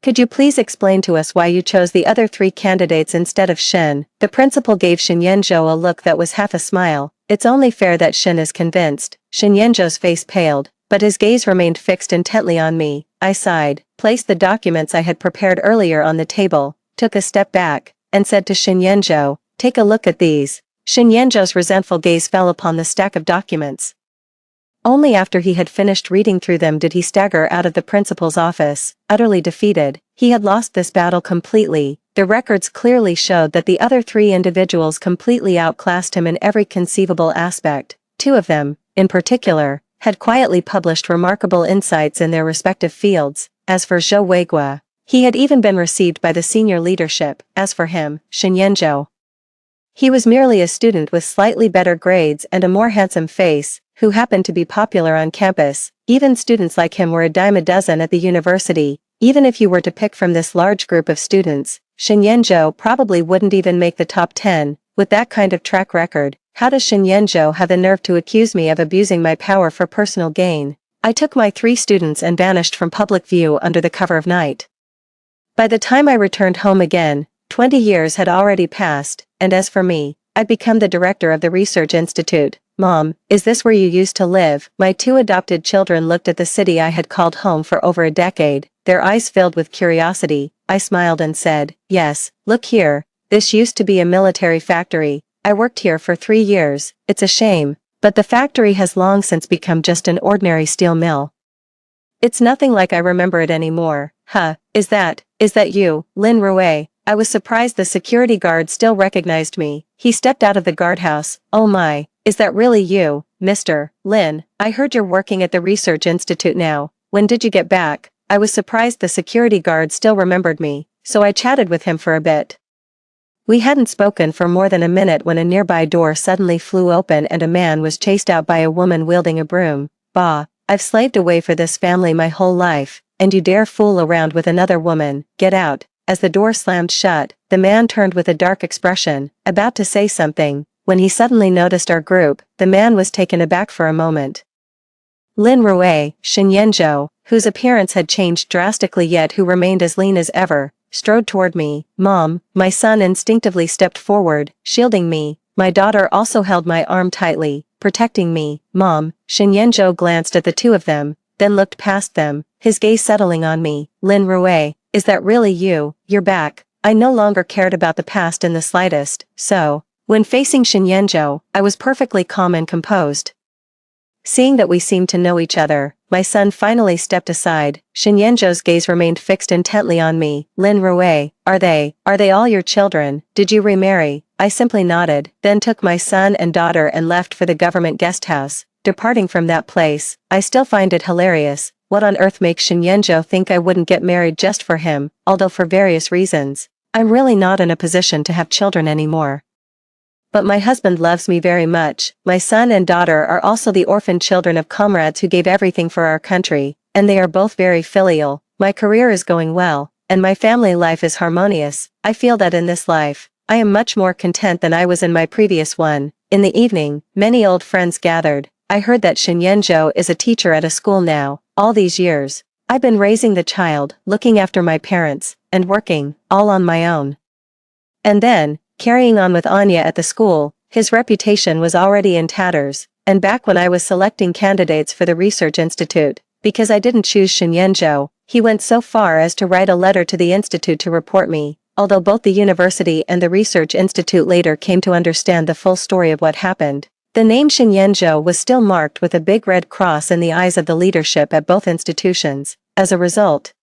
Could you please explain to us why you chose the other 3 candidates instead of Shin? The principal gave Shin Yenzhou a look that was half a smile. It's only fair that Shin is convinced. Shin Yenzhou's face paled, but his gaze remained fixed intently on me. I sighed, placed the documents I had prepared earlier on the table, took a step back, and said to Shin Yenzhou, "Take a look at these." Shin Yenzhou's resentful gaze fell upon the stack of documents. Only after he had finished reading through them did he stagger out of the principal's office, utterly defeated. He had lost this battle completely. The records clearly showed that the other 3 individuals completely outclassed him in every conceivable aspect. 2 of them, in particular, had quietly published remarkable insights in their respective fields. As for Zhou Weigua, he had even been received by the senior leadership. As for him, Shin Yenzhou, he was merely a student with slightly better grades and a more handsome face, who happened to be popular on campus. Even students like him were a dime a dozen at the university. Even if you were to pick from this large group of students, Shin Yenzhou probably wouldn't even make the top 10. With that kind of track record, how does Shin Yenzhou have the nerve to accuse me of abusing my power for personal gain? I took my 3 students and vanished from public view under the cover of night. By the time I returned home again, 20 years had already passed, and as for me, I'd become the director of the research institute. Mom, is this where you used to live? My 2 adopted children looked at the city I had called home for over a decade, their eyes filled with curiosity. I smiled and said, "Yes, look here, this used to be a military factory. I worked here for 3 years. It's a shame, but the factory has long since become just an ordinary steel mill. It's nothing like I remember it anymore." "Huh, is that you, Lin Rui?" I was surprised the security guard still recognized me. He stepped out of the guardhouse. "Oh my, is that really you, Mr. Lin? I heard you're working at the research institute now. When did you get back?" I was surprised the security guard still remembered me, so I chatted with him for a bit. We hadn't spoken for more than a minute when a nearby door suddenly flew open and a man was chased out by a woman wielding a broom. "Bah, I've slaved away for this family my whole life, and you dare fool around with another woman. Get out." As the door slammed shut, the man turned with a dark expression, about to say something. When he suddenly noticed our group, the man was taken aback for a moment. Lin Rui, Shin Yenzhou, whose appearance had changed drastically yet who remained as lean as ever, strode toward me. "Mom," my son instinctively stepped forward, shielding me. My daughter also held my arm tightly, protecting me. "Mom," Shin Yenzhou glanced at the 2 of them, then looked past them, his gaze settling on me. "Lin Rui, is that really you? You're back." I no longer cared about the past in the slightest, so, when facing Shin Yenzhou, I was perfectly calm and composed. Seeing that we seemed to know each other, my son finally stepped aside. Shin Yenzhou's gaze remained fixed intently on me. "Lin Rui, are they all your children? Did you remarry?" I simply nodded, then took my son and daughter and left for the government guest house. Departing from that place, I still find it hilarious. What on earth makes Shin Yenzhou think I wouldn't get married just for him, although for various reasons, I'm really not in a position to have children anymore. But my husband loves me very much. My son and daughter are also the orphaned children of comrades who gave everything for our country, and they are both very filial. My career is going well, and my family life is harmonious. I feel that in this life, I am much more content than I was in my previous one. In the evening, many old friends gathered. I heard that Shin Yenzhou is a teacher at a school now. All these years, I've been raising the child, looking after my parents, and working, all on my own. And then, carrying on with Anya at the school, his reputation was already in tatters, and back when I was selecting candidates for the research institute, because I didn't choose Shin Yenzhou, he went so far as to write a letter to the institute to report me, although both the university and the research institute later came to understand the full story of what happened. The name Shin Yenzhou was still marked with a big red cross in the eyes of the leadership at both institutions. As a result,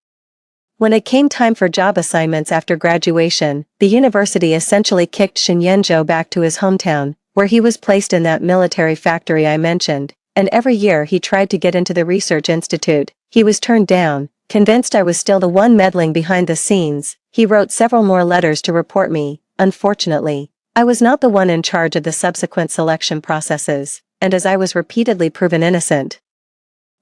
when it came time for job assignments after graduation, the university essentially kicked Shin Yenzhou back to his hometown, where he was placed in that military factory I mentioned, and every year he tried to get into the research institute. He was turned down. Convinced I was still the one meddling behind the scenes, he wrote several more letters to report me. Unfortunately, I was not the one in charge of the subsequent selection processes, and as I was repeatedly proven innocent,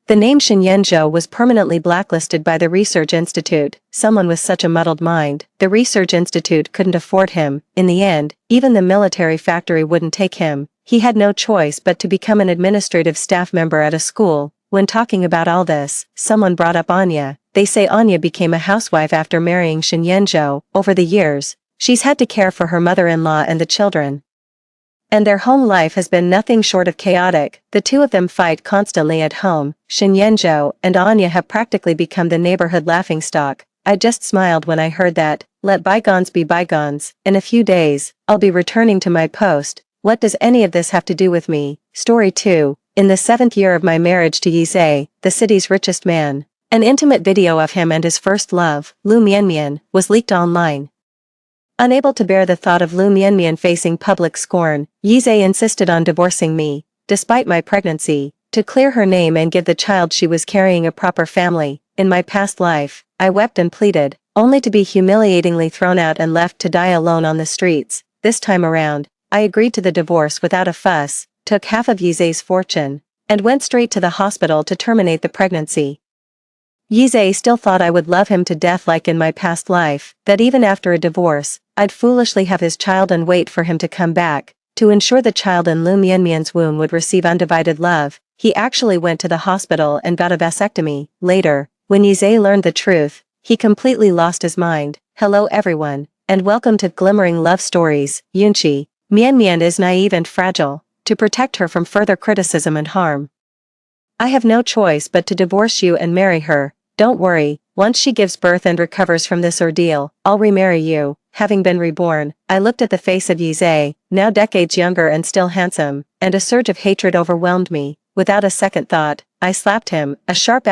the name Shin Yenzhou was permanently blacklisted by the Research Institute. Someone with such a muddled mind, the Research Institute couldn't afford him. In the end, even the military factory wouldn't take him. He had no choice but to become an administrative staff member at a school. When talking about all this, someone brought up Anya. They say Anya became a housewife after marrying Shin Yenzhou. Over the years, she's had to care for her mother-in-law and the children. And their home life has been nothing short of chaotic. The two of them fight constantly at home. Shin Yenzhou and Anya have practically become the neighborhood laughingstock. I just smiled when I heard that. Let bygones be bygones. In a few days, I'll be returning to my post. What does any of this have to do with me? Story 2. In the 7th year of my marriage to Yizhe, the city's richest man, an intimate video of him and his first love, Lu Mianmian, was leaked online. Unable to bear the thought of Lu Mianmian facing public scorn, Yizhe insisted on divorcing me, despite my pregnancy, to clear her name and give the child she was carrying a proper family. In my past life, I wept and pleaded, only to be humiliatingly thrown out and left to die alone on the streets. This time around, I agreed to the divorce without a fuss, took half of Yizhe's fortune, and went straight to the hospital to terminate the pregnancy. Yizhe still thought I would love him to death like in my past life, that even after a divorce, I'd foolishly have his child and wait for him to come back. To ensure the child in Lu Mianmian's womb would receive undivided love, he actually went to the hospital and got a vasectomy. Later, when Yizhe learned the truth, he completely lost his mind. Hello everyone, and welcome to Glimmering Love Stories. Yunqi, Mianmian is naive and fragile. To protect her from further criticism and harm, I have no choice but to divorce you and marry her. Don't worry, once she gives birth and recovers from this ordeal, I'll remarry you. Having been reborn, I looked at the face of Yizhe, now decades younger and still handsome, and a surge of hatred overwhelmed me. Without a second thought, I slapped him. A sharp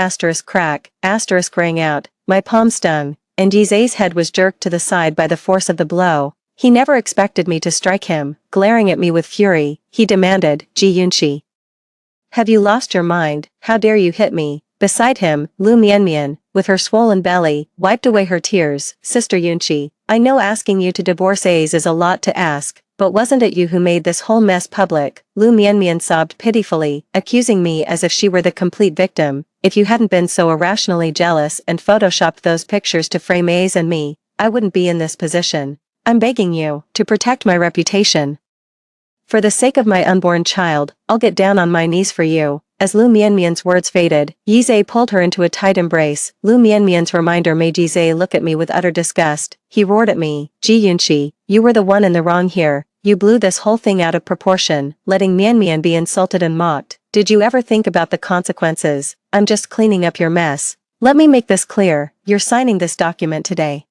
crack, rang out, my palm stung, and Yizhe's head was jerked to the side by the force of the blow. He never expected me to strike him. Glaring at me with fury, he demanded, Ji Yunqi, have you lost your mind? How dare you hit me? Beside him, Lu Mianmian, with her swollen belly, wiped away her tears. Sister Yunqi, I know asking you to divorce A's is a lot to ask, but wasn't it you who made this whole mess public? Lu Mianmian sobbed pitifully, accusing me as if she were the complete victim. If you hadn't been so irrationally jealous and photoshopped those pictures to frame A's and me, I wouldn't be in this position. I'm begging you, to protect my reputation. For the sake of my unborn child, I'll get down on my knees for you. As Lu Mianmian's words faded, Yizhe pulled her into a tight embrace. Lu Mianmian's reminder made Yizhe look at me with utter disgust. He roared at me, Ji Yunqi, you were the one in the wrong here. You blew this whole thing out of proportion, letting Mianmian be insulted and mocked. Did you ever think about the consequences? I'm just cleaning up your mess. Let me make this clear, you're signing this document today.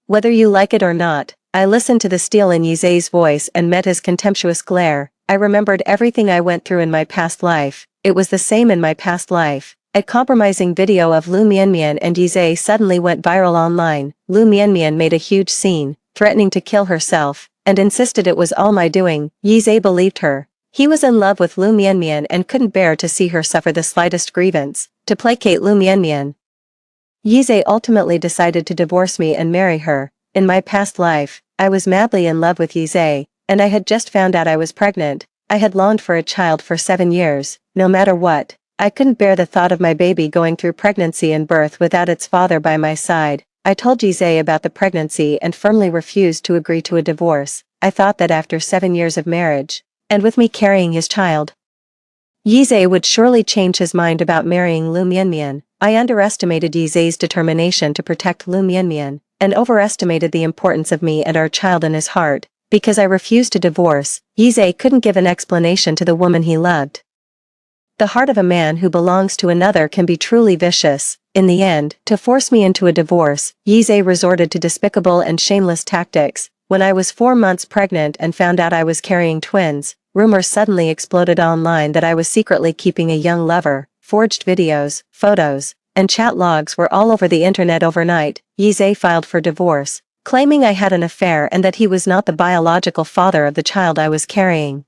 Whether you like it or not. I listened to the steel in Yizhe's voice and met his contemptuous glare. I remembered everything I went through in my past life. It was the same in my past life. A compromising video of Lu Mianmian and Yizhe suddenly went viral online. Lu Mianmian made a huge scene, threatening to kill herself, and insisted it was all my doing. Yizhe believed her. He was in love with Lu Mianmian and couldn't bear to see her suffer the slightest grievance. To placate Lu Mianmian, Yizhe ultimately decided to divorce me and marry her. In my past life, I was madly in love with Yizhe, and I had just found out I was pregnant. I had longed for a child for 7 years. No matter what, I couldn't bear the thought of my baby going through pregnancy and birth without its father by my side. I told Yizhe about the pregnancy and firmly refused to agree to a divorce. I thought that after 7 years of marriage, and with me carrying his child, Yizhe would surely change his mind about marrying Lu Mianmian. I underestimated Yizhe's determination to protect Lu Mianmian, and overestimated the importance of me and our child in his heart. Because I refused to divorce, Yizhe couldn't give an explanation to the woman he loved. The heart of a man who belongs to another can be truly vicious. In the end, to force me into a divorce, Yizhe resorted to despicable and shameless tactics. When I was 4 months pregnant and found out I was carrying twins, rumors suddenly exploded online that I was secretly keeping a young lover. Forged videos, photos, and chat logs were all over the internet overnight. Yizhe filed for divorce, claiming I had an affair and that he was not the biological father of the child I was carrying.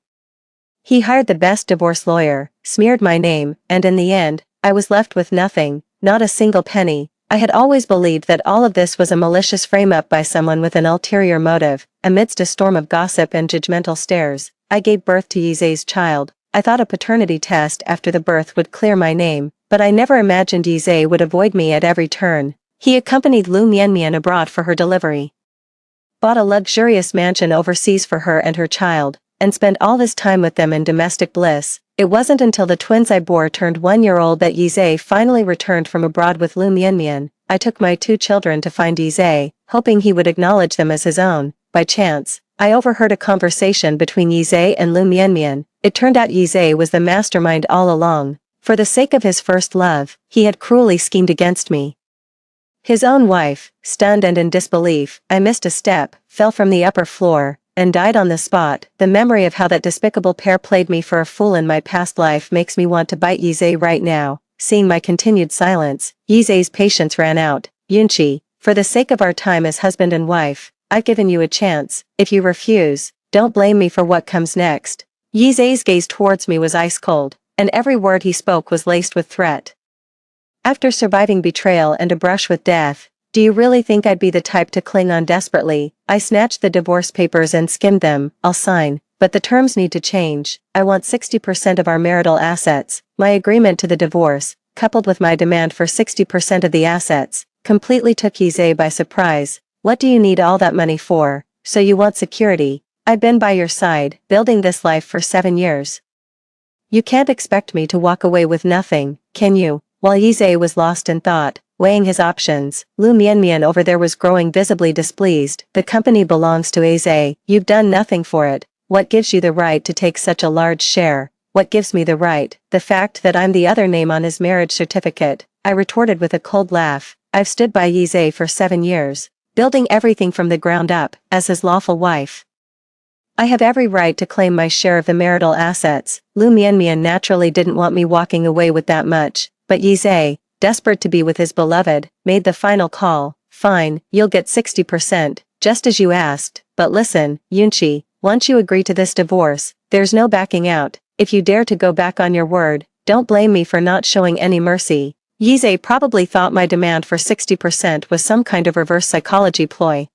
He hired the best divorce lawyer, smeared my name, and in the end, I was left with nothing, not a single penny. I had always believed that all of this was a malicious frame-up by someone with an ulterior motive. Amidst a storm of gossip and judgmental stares, I gave birth to Yizhe's child. I thought a paternity test after the birth would clear my name, but I never imagined Yizhe would avoid me at every turn. He accompanied Lu Mianmian abroad for her delivery, bought a luxurious mansion overseas for her and her child, and spent all his time with them in domestic bliss. It wasn't until the twins I bore turned 1 year old that Yizhe finally returned from abroad with Lu Mianmian. I took my 2 children to find Yizhe, hoping he would acknowledge them as his own. By chance, I overheard a conversation between Yizhe and Lu Mianmian. It turned out Yizhe was the mastermind all along. For the sake of his first love, he had cruelly schemed against me. His own wife, stunned and in disbelief, I missed a step, fell from the upper floor, and died on the spot. The memory of how that despicable pair played me for a fool in my past life makes me want to bite Yizhe right now. Seeing my continued silence, Yizhe's patience ran out. Yunqi, for the sake of our time as husband and wife, I've given you a chance. If you refuse, don't blame me for what comes next. Yizhe's gaze towards me was ice cold, and every word he spoke was laced with threat. After surviving betrayal and a brush with death, do you really think I'd be the type to cling on desperately? I snatched the divorce papers and skimmed them. I'll sign, but the terms need to change. I want 60% of our marital assets. My agreement to the divorce, coupled with my demand for 60% of the assets, completely took Yizhe by surprise. What do you need all that money for? So you want security? I've been by your side, building this life for 7 years. You can't expect me to walk away with nothing, can you? While Yizhe was lost in thought, weighing his options, Lu Mianmian over there was growing visibly displeased. The company belongs to Yizhe. You've done nothing for it. What gives you the right to take such a large share? What gives me the right? The fact that I'm the other name on his marriage certificate, I retorted with a cold laugh. I've stood by Yizhe for 7 years, building everything from the ground up, as his lawful wife. I have every right to claim my share of the marital assets. Lu Mianmian naturally didn't want me walking away with that much, but Yizhe, desperate to be with his beloved, made the final call. Fine, you'll get 60%, just as you asked, but listen, Yunqi, once you agree to this divorce, there's no backing out. If you dare to go back on your word, don't blame me for not showing any mercy. Yizhe probably thought my demand for 60% was some kind of reverse psychology ploy,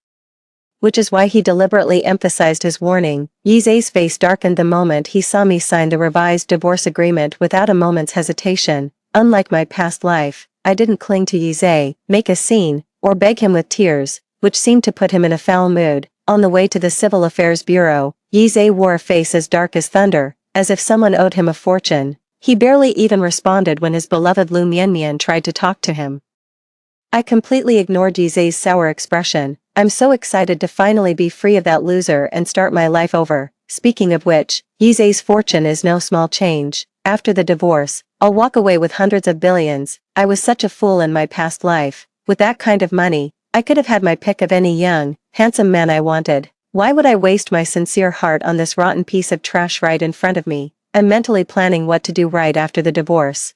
which is why he deliberately emphasized his warning. Yizhe's face darkened the moment he saw me sign the revised divorce agreement without a moment's hesitation. Unlike my past life, I didn't cling to Yizhe, make a scene, or beg him with tears, which seemed to put him in a foul mood. On the way to the Civil Affairs Bureau, Yizhe wore a face as dark as thunder, as if someone owed him a fortune. He barely even responded when his beloved Lu Mianmian tried to talk to him. I completely ignored Yizhe's sour expression. I'm so excited to finally be free of that loser and start my life over. Speaking of which, Yizhe's fortune is no small change. After the divorce, I'll walk away with hundreds of billions. I was such a fool in my past life. With that kind of money, I could have had my pick of any young, handsome man I wanted. Why would I waste my sincere heart on this rotten piece of trash right in front of me? I'm mentally planning what to do right after the divorce.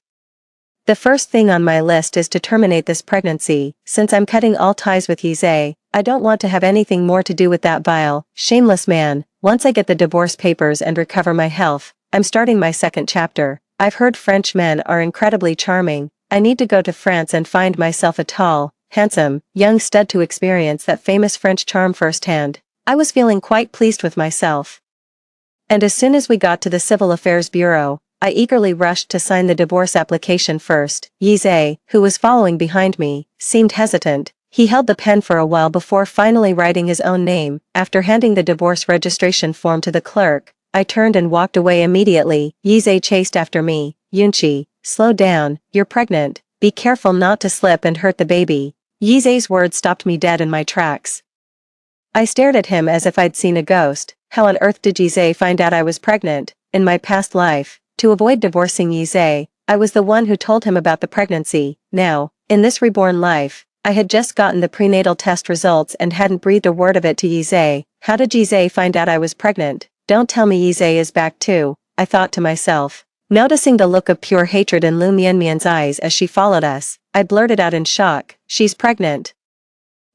The first thing on my list is to terminate this pregnancy. Since I'm cutting all ties with Yizhe, I don't want to have anything more to do with that vile, shameless man. Once I get the divorce papers and recover my health, I'm starting my second chapter. I've heard French men are incredibly charming. I need to go to France and find myself a tall, handsome, young stud to experience that famous French charm firsthand. I was feeling quite pleased with myself. And as soon as we got to the Civil Affairs Bureau, I eagerly rushed to sign the divorce application first. Yizhe, who was following behind me, seemed hesitant. He held the pen for a while before finally writing his own name. After handing the divorce registration form to the clerk, I turned and walked away immediately. Yizhe chased after me. Yunqi, slow down, you're pregnant. Be careful not to slip and hurt the baby. Yizhe's words stopped me dead in my tracks. I stared at him as if I'd seen a ghost. How on earth did Yizhe find out I was pregnant? In my past life, to avoid divorcing Yizhe, I was the one who told him about the pregnancy. Now, in this reborn life, I had just gotten the prenatal test results and hadn't breathed a word of it to Yizhe. How did Yizhe find out I was pregnant? Don't tell me Yizhe is back too, I thought to myself. Noticing the look of pure hatred in Lu Mianmian's eyes as she followed us, I blurted out in shock, she's pregnant.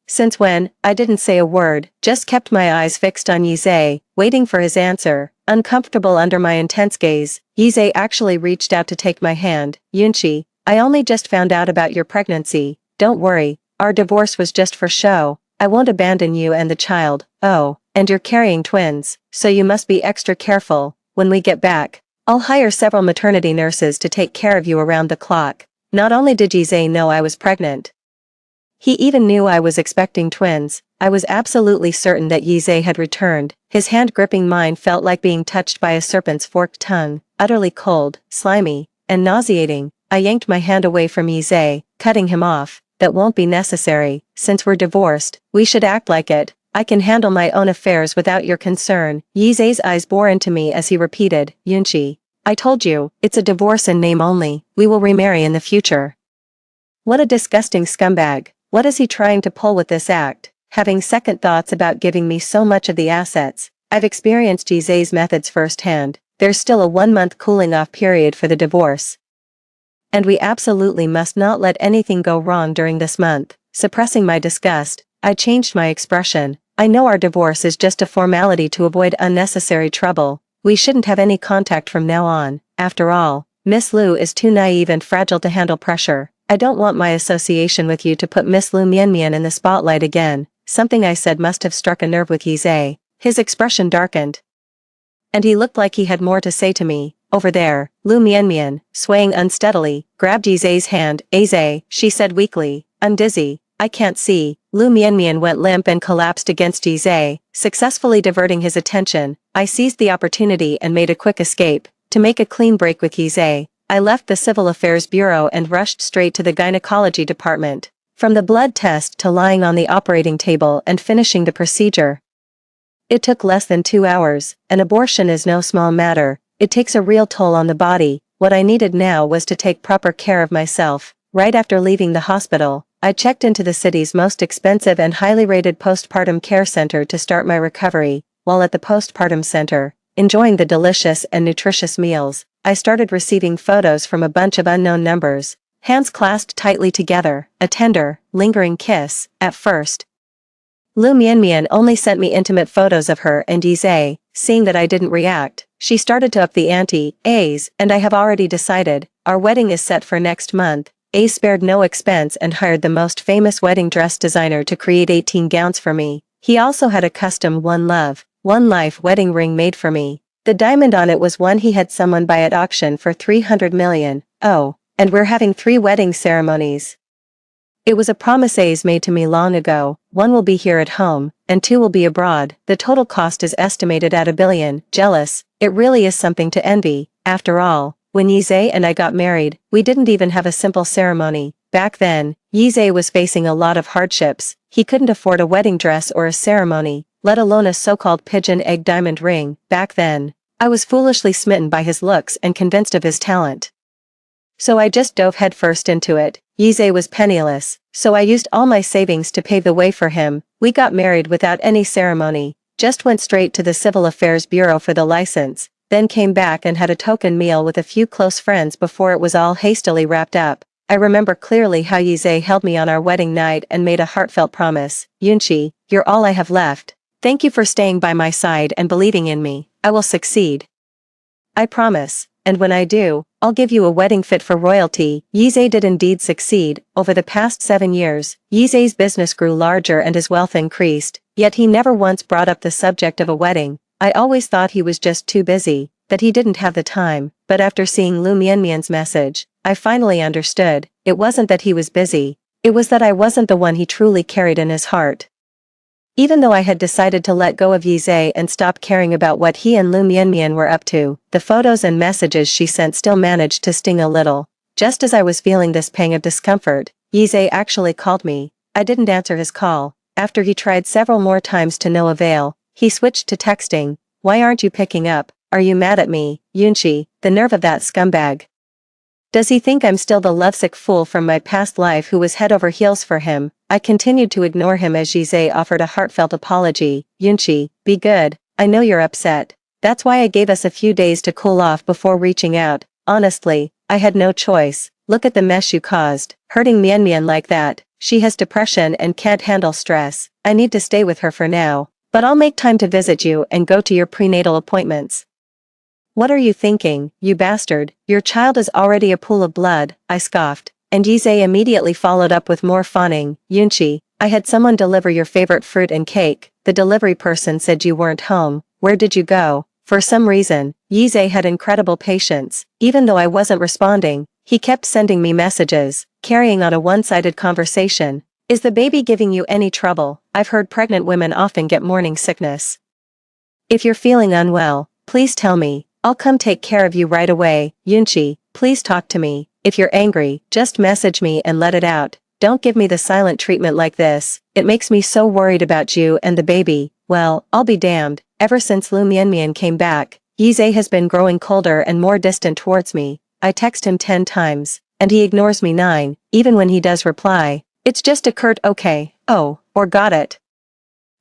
Since when? I didn't say a word, just kept my eyes fixed on Yizhe, waiting for his answer. Uncomfortable under my intense gaze, Yizhe actually reached out to take my hand. Yunqi, I only just found out about your pregnancy. Don't worry, our divorce was just for show. I won't abandon you and the child. Oh, and you're carrying twins, so you must be extra careful. When we get back, I'll hire several maternity nurses to take care of you around the clock. Not only did Yizhe know I was pregnant, he even knew I was expecting twins. I was absolutely certain that Yizhe had returned. His hand gripping mine felt like being touched by a serpent's forked tongue. utterly cold, slimy, and nauseating. I yanked my hand away from Yizhe, cutting him off. That won't be necessary, since we're divorced, we should act like it. I can handle my own affairs without your concern. Yizhe's eyes bore into me as he repeated, Yunqi. I told you, it's a divorce in name only, we will remarry in the future. What a disgusting scumbag. What is he trying to pull with this act? Having second thoughts about giving me so much of the assets, I've experienced Yizhe's methods firsthand. There's still a 1-month cooling off period for the divorce. And we absolutely must not let anything go wrong during this month. Suppressing my disgust, I changed my expression. I know our divorce is just a formality to avoid unnecessary trouble. We shouldn't have any contact from now on. After all, Miss Lu is too naive and fragile to handle pressure. I don't want my association with you to put Miss Lu Mianmian in the spotlight again. Something I said must have struck a nerve with Yizhe. His expression darkened, and he looked like he had more to say to me. Over there, Lu Mianmian, swaying unsteadily, grabbed Yizhe's hand. Yizhe, she said weakly, I'm dizzy, I can't see. Lu Mianmian went limp and collapsed against Yizhe, successfully diverting his attention. I seized the opportunity and made a quick escape. To make a clean break with Yizhe, I left the Civil Affairs Bureau and rushed straight to the gynecology department. From the blood test to lying on the operating table and finishing the procedure, it took less than 2 hours. An abortion is no small matter. It takes a real toll on the body. What I needed now was to take proper care of myself. Right after leaving the hospital, I checked into the city's most expensive and highly rated postpartum care center to start my recovery. While at the postpartum center, enjoying the delicious and nutritious meals, I started receiving photos from a bunch of unknown numbers. Hands clasped tightly together, a tender, lingering kiss. At first, Lu Mianmian only sent me intimate photos of her and Yizhe. Seeing that I didn't react, she started to up the ante. And I have already decided, our wedding is set for next month. Spared no expense and hired the most famous wedding dress designer to create 18 gowns for me. He also had a custom One Love, One Life wedding ring made for me. The diamond on it was one he had someone buy at auction for 300 million. Oh, and we're having 3 wedding ceremonies. It was a promise A's made to me long ago. 1 will be here at home, and 2 will be abroad. The total cost is estimated at $1 billion. Jealous, it really is something to envy. After all, when Yizhe and I got married, we didn't even have a simple ceremony. Back then, Yizhe was facing a lot of hardships. He couldn't afford a wedding dress or a ceremony, let alone a so-called pigeon egg diamond ring. Back then, I was foolishly smitten by his looks and convinced of his talent. So I just dove headfirst into it. Yizhe was penniless, so I used all my savings to pave the way for him. We got married without any ceremony, just went straight to the Civil Affairs Bureau for the license, then came back and had a token meal with a few close friends before it was all hastily wrapped up. I remember clearly how Yizhe held me on our wedding night and made a heartfelt promise. Yunqi, you're all I have left. Thank you for staying by my side and believing in me. I will succeed. I promise. And when I do, I'll give you a wedding fit for royalty. Yizhe did indeed succeed. Over the past 7 years, Yizhe's business grew larger and his wealth increased, yet he never once brought up the subject of a wedding. I always thought he was just too busy, that he didn't have the time, but after seeing Lu Mianmian's message, I finally understood. It wasn't that he was busy, it was that I wasn't the one he truly carried in his heart. Even though I had decided to let go of Yizhe and stop caring about what he and Lu Mianmian were up to, the photos and messages she sent still managed to sting a little. Just as I was feeling this pang of discomfort, Yizhe actually called me. I didn't answer his call. After he tried several more times to no avail, he switched to texting. Why aren't you picking up? Are you mad at me? Yunqi, the nerve of that scumbag. Does he think I'm still the lovesick fool from my past life who was head over heels for him? I continued to ignore him as Yizhe offered a heartfelt apology. Yunqi, be good, I know you're upset. That's why I gave us a few days to cool off before reaching out. Honestly, I had no choice. Look at the mess you caused, hurting Mianmian like that. She has depression and can't handle stress. I need to stay with her for now, but I'll make time to visit you and go to your prenatal appointments. What are you thinking, you bastard? Your child is already a pool of blood, I scoffed, and Yizhe immediately followed up with more fawning. Yunqi, I had someone deliver your favorite fruit and cake. The delivery person said you weren't home. Where did you go? For some reason, Yizhe had incredible patience. Even though I wasn't responding, he kept sending me messages, carrying on a one-sided conversation. Is the baby giving you any trouble? I've heard pregnant women often get morning sickness. If you're feeling unwell, please tell me. I'll come take care of you right away, Yunchi, please talk to me. If you're angry, just message me and let it out. Don't give me the silent treatment like this. It makes me so worried about you and the baby. Well, I'll be damned. Ever since Lu Mianmian came back, Yizhe has been growing colder and more distant towards me. I text him 10 times, and he ignores me 9, even when he does reply. It's just a curt okay, oh, or got it.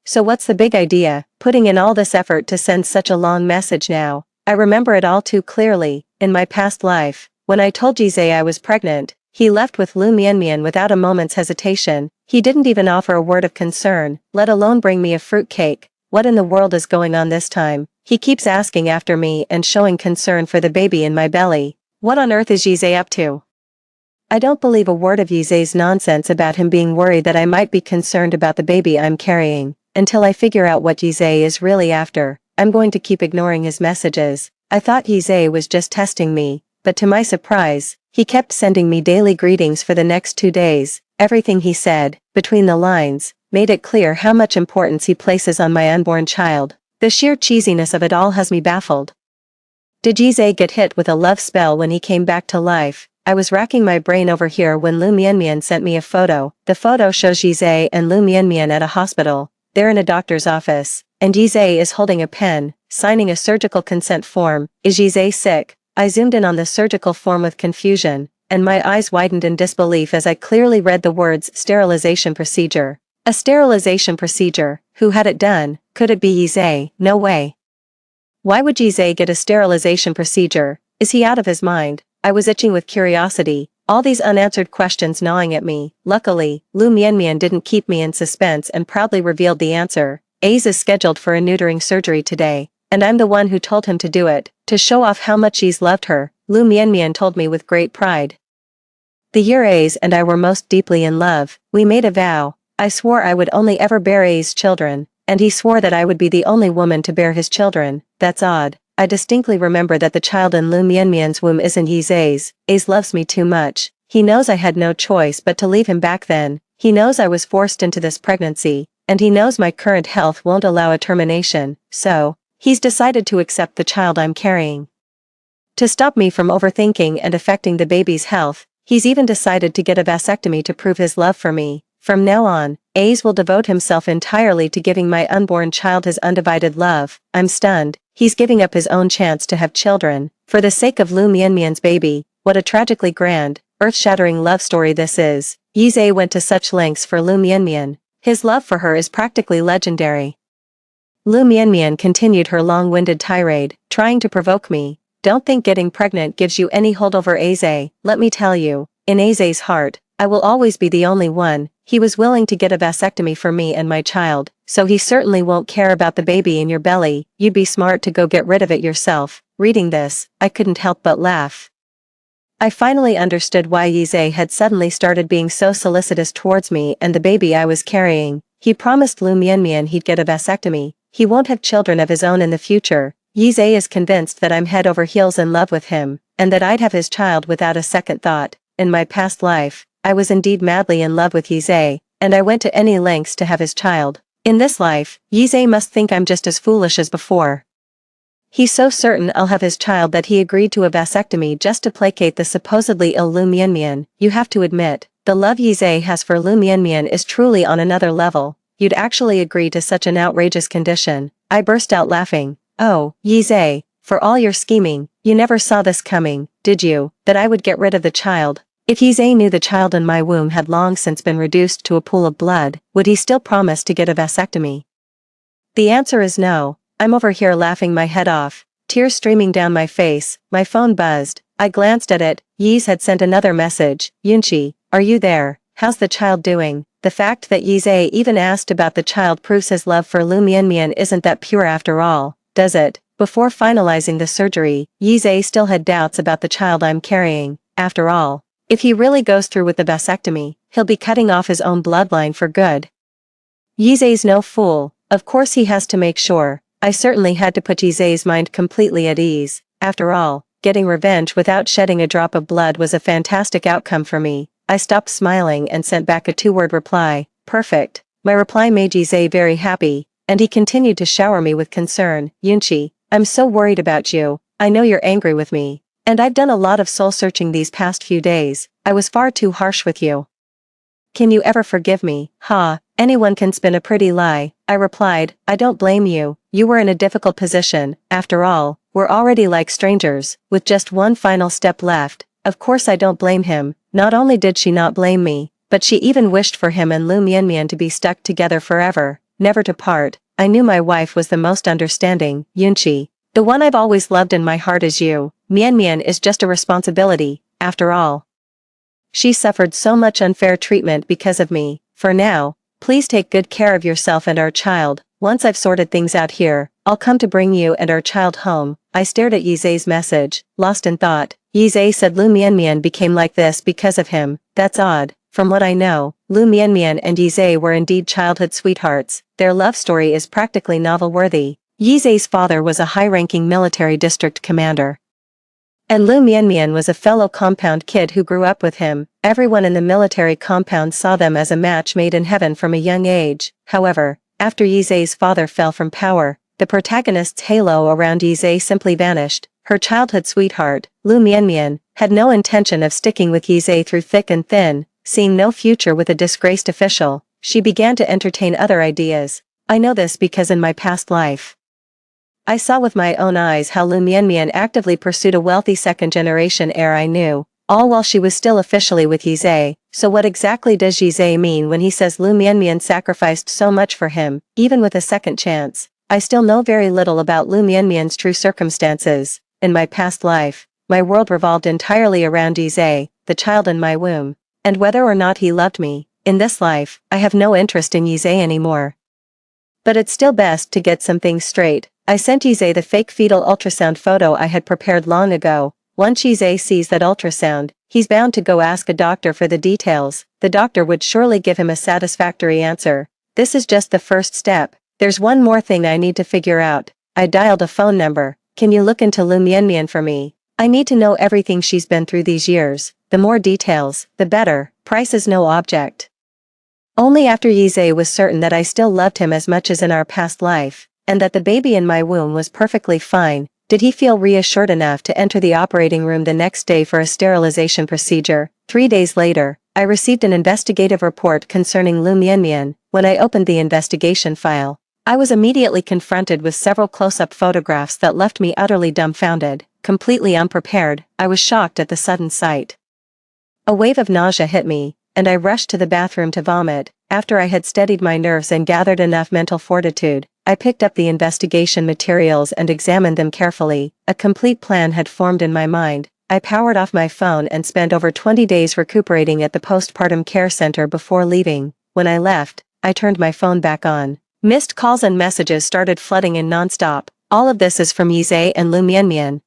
So what's the big idea, putting in all this effort to send such a long message now? I remember it all too clearly. In my past life, when I told Yizhe I was pregnant, he left with Lu Mianmian without a moment's hesitation. He didn't even offer a word of concern, let alone bring me a fruit cake. What in the world is going on this time? He keeps asking after me and showing concern for the baby in my belly. What on earth is Yizhe up to? I don't believe a word of Yizhe's nonsense about him being worried that I might be concerned about the baby I'm carrying. Until I figure out what Yizhe is really after, I'm going to keep ignoring his messages. I thought Yizhe was just testing me, but to my surprise, he kept sending me daily greetings for the next 2 days. Everything he said, between the lines, made it clear how much importance he places on my unborn child. The sheer cheesiness of it all has me baffled. Did Yizhe get hit with a love spell when he came back to life? I was racking my brain over here when Lu Mianmian sent me a photo. The photo shows Yizhe and Lu Mianmian at a hospital. They're in a doctor's office, and Yizhe is holding a pen, signing a surgical consent form. Is Yizhe sick? I zoomed in on the surgical form with confusion, and my eyes widened in disbelief as I clearly read the words sterilization procedure. A sterilization procedure. Who had it done? Could it be Yizhe? No way. Why would Yizhe get a sterilization procedure? Is he out of his mind? I was itching with curiosity, all these unanswered questions gnawing at me. Luckily, Lu Mianmian didn't keep me in suspense and proudly revealed the answer. Ace is scheduled for a neutering surgery today, and I'm the one who told him to do it, to show off how much he's loved her, Lu Mianmian told me with great pride. The year Ace and I were most deeply in love, we made a vow. I swore I would only ever bear A's children, and he swore that I would be the only woman to bear his children. That's odd. I distinctly remember that the child in Lu Mianmian's womb isn't Yizhe's. Ace loves me too much. He knows I had no choice but to leave him back then. He knows I was forced into this pregnancy, and he knows my current health won't allow a termination, so he's decided to accept the child I'm carrying. To stop me from overthinking and affecting the baby's health, he's even decided to get a vasectomy to prove his love for me. From now on, Ace will devote himself entirely to giving my unborn child his undivided love. I'm stunned. He's giving up his own chance to have children, for the sake of Lu Mianmian's baby. What a tragically grand, earth-shattering love story this is. Yizhe went to such lengths for Lu Mianmian. His love for her is practically legendary. Lu Mianmian continued her long-winded tirade, trying to provoke me. Don't think getting pregnant gives you any hold over Aze. Let me tell you, in Aze's heart, I will always be the only one. He was willing to get a vasectomy for me and my child, so he certainly won't care about the baby in your belly. You'd be smart to go get rid of it yourself. Reading this, I couldn't help but laugh. I finally understood why Yizhe had suddenly started being so solicitous towards me and the baby I was carrying. He promised Lu Mianmian he'd get a vasectomy. He won't have children of his own in the future. Yizhe is convinced that I'm head over heels in love with him, and that I'd have his child without a second thought. In my past life, I was indeed madly in love with Yizhe, and I went to any lengths to have his child. In this life, Yizhe must think I'm just as foolish as before. He's so certain I'll have his child that he agreed to a vasectomy just to placate the supposedly ill Lu Mianmian. You have to admit, the love Yizhe has for Lu Mianmian is truly on another level. You'd actually agree to such an outrageous condition. I burst out laughing. Oh, Yizhe, for all your scheming, you never saw this coming, did you, that I would get rid of the child? If Yizhe knew the child in my womb had long since been reduced to a pool of blood, would he still promise to get a vasectomy? The answer is no. I'm over here laughing my head off, tears streaming down my face. My phone buzzed. I glanced at it. Yiz had sent another message. Yunchi, are you there? How's the child doing? The fact that Yizhe even asked about the child proves his love for Lu Mianmian isn't that pure after all, does it? Before finalizing the surgery, Yizhe still had doubts about the child I'm carrying. After all, if he really goes through with the vasectomy, he'll be cutting off his own bloodline for good. Yizhe's no fool. Of course he has to make sure. I certainly had to put Yizhe's mind completely at ease. After all, getting revenge without shedding a drop of blood was a fantastic outcome for me. I stopped smiling and sent back a 2-word reply. Perfect. My reply made Yizhe very happy, and he continued to shower me with concern. Yunchi, I'm so worried about you. I know you're angry with me. And I've done a lot of soul searching these past few days. I was far too harsh with you. Can you ever forgive me? Ha, anyone can spin a pretty lie, I replied. I don't blame you. You were in a difficult position. After all, we're already like strangers, with just one final step left. Of course I don't blame him. Not only did she not blame me, but she even wished for him and Lu Mianmian to be stuck together forever, never to part. I knew my wife was the most understanding, Yunqi. The one I've always loved in my heart is you. Mianmian is just a responsibility, after all. She suffered so much unfair treatment because of me. For now, please take good care of yourself and our child. Once I've sorted things out here, I'll come to bring you and our child home. I stared at Yizhe's message, lost in thought. Yizhe said Lu Mianmian became like this because of him. That's odd. From what I know, Lu Mianmian and Yizhe were indeed childhood sweethearts. Their love story is practically novel-worthy. Yizhe's father was a high-ranking military district commander. And Lu Mianmian was a fellow compound kid who grew up with him. Everyone in the military compound saw them as a match made in heaven from a young age. However, after Yizhe's father fell from power, the protagonist's halo around Yizhe simply vanished. Her childhood sweetheart, Lu Mianmian, had no intention of sticking with Yizhe through thick and thin. Seeing no future with a disgraced official, she began to entertain other ideas. I know this because in my past life, I saw with my own eyes how Lu Mianmian actively pursued a wealthy second-generation heir I knew, all while she was still officially with Yizhe. So what exactly does Yizhe mean when he says Lu Mianmian sacrificed so much for him, even with a second chance? I still know very little about Lu Mianmian's true circumstances. In my past life, my world revolved entirely around Yizhe, the child in my womb. And whether or not he loved me, in this life, I have no interest in Yizhe anymore. But it's still best to get some things straight. I sent Yizhe the fake fetal ultrasound photo I had prepared long ago. Once Yizhe sees that ultrasound, he's bound to go ask a doctor for the details. The doctor would surely give him a satisfactory answer. This is just the first step. There's one more thing I need to figure out. I dialed a phone number. Can you look into Lu Mianmian for me? I need to know everything she's been through these years. The more details, the better. Price is no object. Only after Yizhe was certain that I still loved him as much as in our past life, and that the baby in my womb was perfectly fine, did he feel reassured enough to enter the operating room the next day for a sterilization procedure. 3 days later, I received an investigative report concerning Lu Mianmian. When I opened the investigation file, I was immediately confronted with several close-up photographs that left me utterly dumbfounded. Completely unprepared, I was shocked at the sudden sight. A wave of nausea hit me, and I rushed to the bathroom to vomit. After I had steadied my nerves and gathered enough mental fortitude, I picked up the investigation materials and examined them carefully. A complete plan had formed in my mind. I powered off my phone and spent over 20 days recuperating at the postpartum care center before leaving. When I left, I turned my phone back on. Missed calls and messages started flooding in non-stop. All of this is from Yizhe and Lu Mianmian.